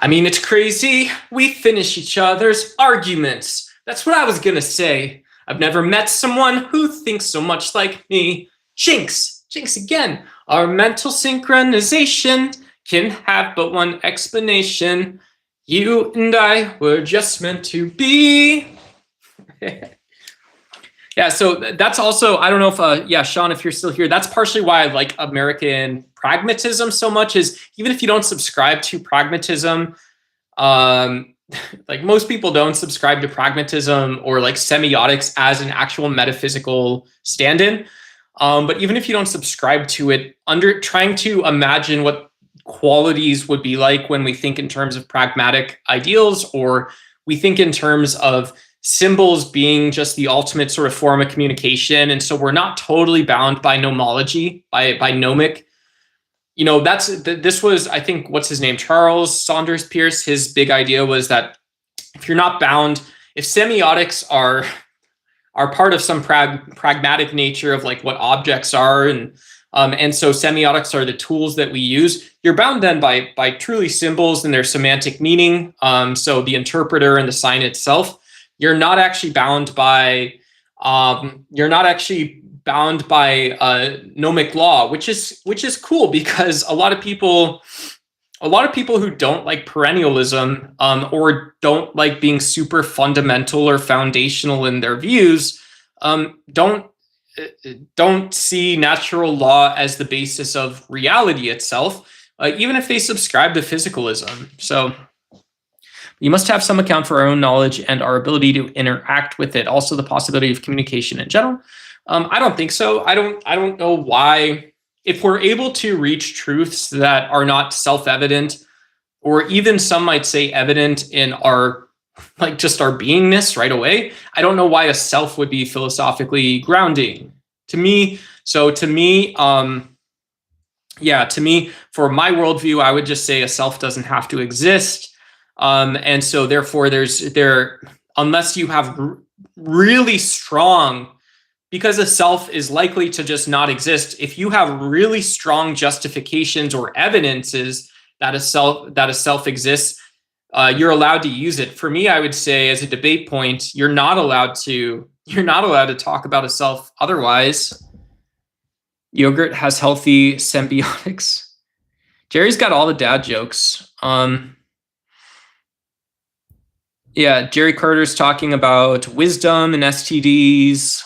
I mean, it's crazy. We finish each other's arguments. That's what I was gonna say. I've never met someone who thinks so much like me. Jinx again. Our mental synchronization can have but one explanation. You and I were just meant to be. Yeah, so that's also, I don't know if, yeah, Sean, if you're still here, that's partially why I like American pragmatism so much, is even if you don't subscribe to pragmatism, like most people don't subscribe to pragmatism or like semiotics as an actual metaphysical stand-in. But even if you don't subscribe to it, trying to imagine what qualities would be like when we think in terms of pragmatic ideals, or we think in terms of symbols being just the ultimate sort of form of communication. And so we're not totally bound by nomology, by gnomic. You know, this was, I think, what's his name? Charles Saunders Peirce. His big idea was that if you're not bound, if semiotics are part of some pragmatic nature of like what objects are, and so semiotics are the tools that we use, you're bound then by truly symbols and their semantic meaning. So the interpreter and the sign itself, you're not actually bound by gnomic law, which is cool, because a lot of people who don't like perennialism, or don't like being super fundamental or foundational in their views, don't see natural law as the basis of reality itself, even if they subscribe to physicalism. So you must have some account for our own knowledge and our ability to interact with it. Also, the possibility of communication in general. I don't think so. I don't know why. If we're able to reach truths that are not self-evident, or even some might say evident in our, like, just our beingness right away, I don't know why a self would be philosophically grounding to me. So to me, for my worldview, I would just say a self doesn't have to exist. And so therefore unless you have really strong, because a self is likely to just not exist, if you have really strong justifications or evidences that a self exists, you're allowed to use it. For me, I would say as a debate point, you're not allowed to talk about a self otherwise. Yogurt has healthy symbiotics. Jerry's got all the dad jokes. Yeah, Jerry Carter's talking about wisdom and STDs,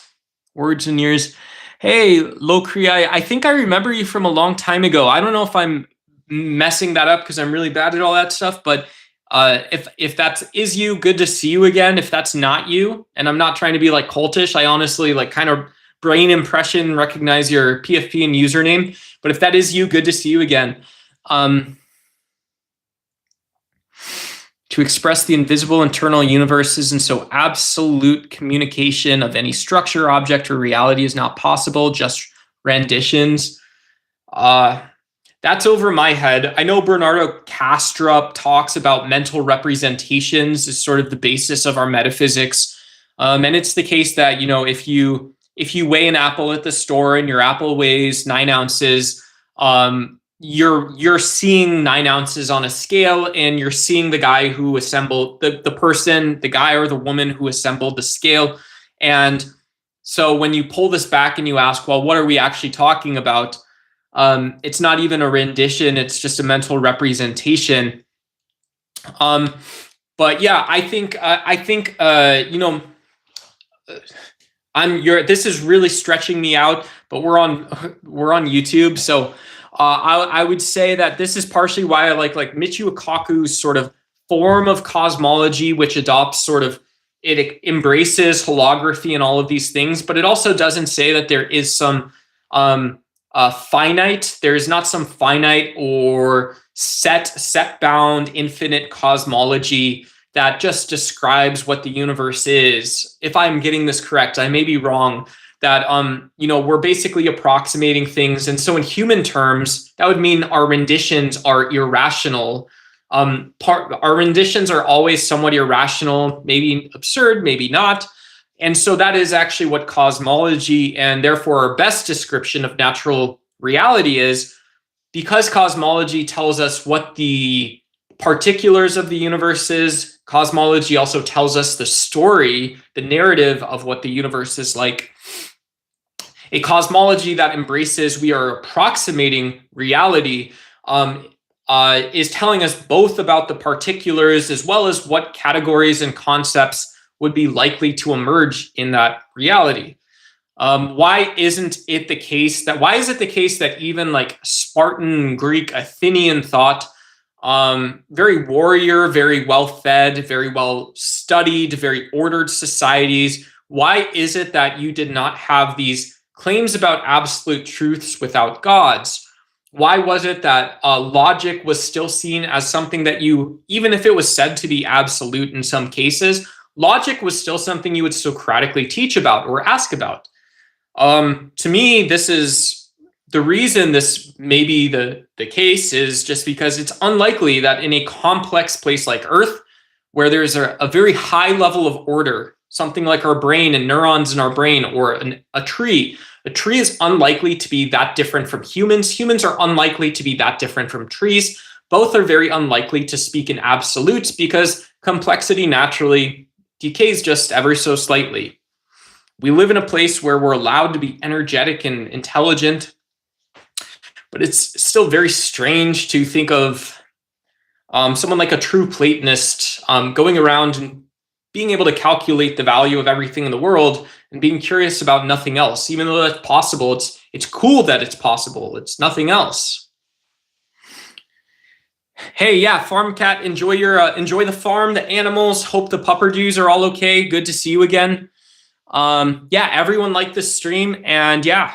words and years. Hey, Lokri, I think I remember you from a long time ago. I don't know if I'm messing that up because I'm really bad at all that stuff, but if that is you, good to see you again. If that's not you, and I'm not trying to be like cultish, I honestly like kind of brain impression recognize your PFP and username. But if that is you, good to see you again. To express the invisible internal universes, and so absolute communication of any structure, object, or reality is not possible, just renditions. That's over my head. I know Bernardo Kastrup talks about mental representations as sort of the basis of our metaphysics. And it's the case that, you know, if you weigh an apple at the store and your apple weighs 9 ounces, you're seeing 9 ounces on a scale, and you're seeing the guy who assembled the person, the guy or the woman who assembled the scale. And so when you pull this back and you ask, well, what are we actually talking about? It's not even a rendition, it's just a mental representation. But yeah, I think this is really stretching me out, but we're on YouTube, so I would say that this is partially why I like Michio Kaku's sort of form of cosmology, which adopts sort of, it embraces holography and all of these things, but it also doesn't say that there is some finite. There is not some finite or set bound infinite cosmology that just describes what the universe is. If I'm getting this correct, I may be wrong. That we're basically approximating things, and so in human terms, that would mean our renditions are irrational. Our renditions are always somewhat irrational, maybe absurd, maybe not. And so that is actually what cosmology, and therefore our best description of natural reality, is. Because cosmology tells us what the particulars of the universe is, cosmology also tells us the story, the narrative of what the universe is like. A cosmology that embraces we are approximating reality is telling us both about the particulars as well as what categories and concepts would be likely to emerge in that reality. Why is it the case that even like Spartan, Greek, Athenian thought, very warrior, very well fed, very well studied, very ordered societies, why is it that you did not have these claims about absolute truths without gods? Why was it that logic was still seen as something that even if it was said to be absolute in some cases, logic was still something you would Socratically teach about or ask about? To me, this is the reason this may be the case, is just because it's unlikely that in a complex place like Earth, where there's a very high level of order, something like our brain and neurons in our brain, or a tree is unlikely to be that different from humans. Humans are unlikely to be that different from trees. Both are very unlikely to speak in absolutes because complexity naturally decays just ever so slightly. We live in a place where we're allowed to be energetic and intelligent, but it's still very strange to think of someone like a true Platonist going around and being able to calculate the value of everything in the world and being curious about nothing else. Even though that's possible, it's cool that it's possible. It's nothing else. Hey, yeah, Farm Cat, enjoy the farm, the animals. Hope the pupperdews are all okay. Good to see you again. Yeah, everyone liked this stream, and yeah,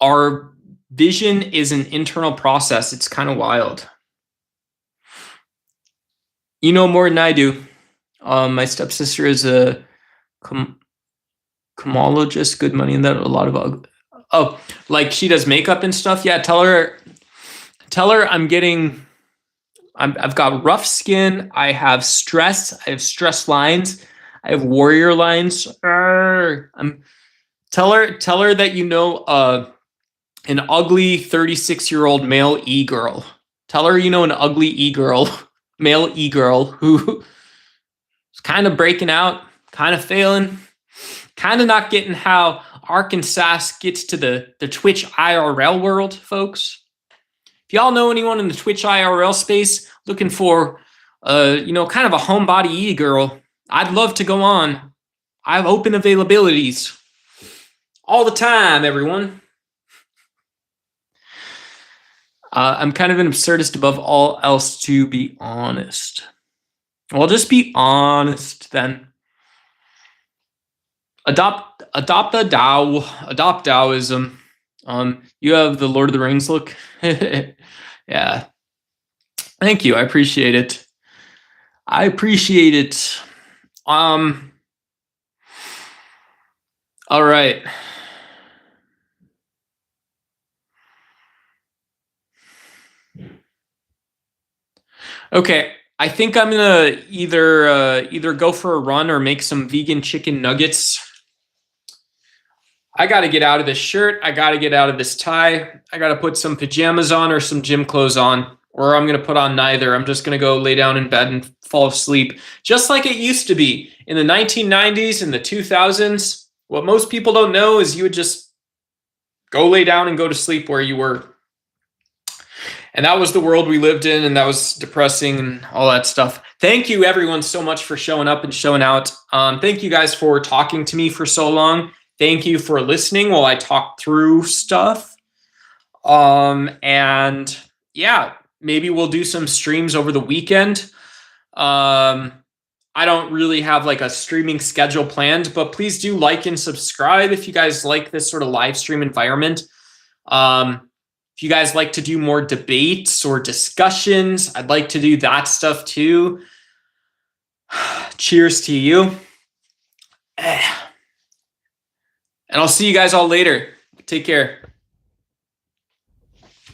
our vision is an internal process. It's kind of wild. You know more than I do. My stepsister is a comologist, good money in that. A lot of like she does makeup and stuff. Yeah, tell her I've got rough skin. I have stress. I have stress lines. I have warrior lines. Tell her that an ugly 36-year-old male e-girl. Tell her an ugly e-girl, male e-girl who is kind of breaking out, kind of failing, kind of not getting how Arkansas gets to the Twitch IRL world, folks. If y'all know anyone in the Twitch IRL space looking for kind of a homebody e-girl, I'd love to go on. I have open availabilities all the time, everyone. I'm kind of an absurdist above all else, to be honest. Well, just be honest then. Adopt the Tao. Adopt Taoism. You have the Lord of the Rings look. Yeah. Thank you. I appreciate it. All right. Okay, I think I'm gonna either go for a run or make some vegan chicken nuggets. I got to get out of this shirt. I got to get out of this tie. I got to put some pajamas on or some gym clothes on, or I'm going to put on neither. I'm just going to go lay down in bed and fall asleep, just like it used to be in the 1990s and the 2000s. What most people don't know is you would just go lay down and go to sleep where you were. And that was the world we lived in, and that was depressing and all that stuff. Thank you, everyone, so much for showing up and showing out. Thank you guys for talking to me for so long. Thank you for listening while I talk through stuff. And yeah, maybe we'll do some streams over the weekend. I don't really have like a streaming schedule planned, but please do like and subscribe if you guys like this sort of live stream environment. If you guys like to do more debates or discussions, I'd like to do that stuff too. Cheers to you. And I'll see you guys all later. Take care.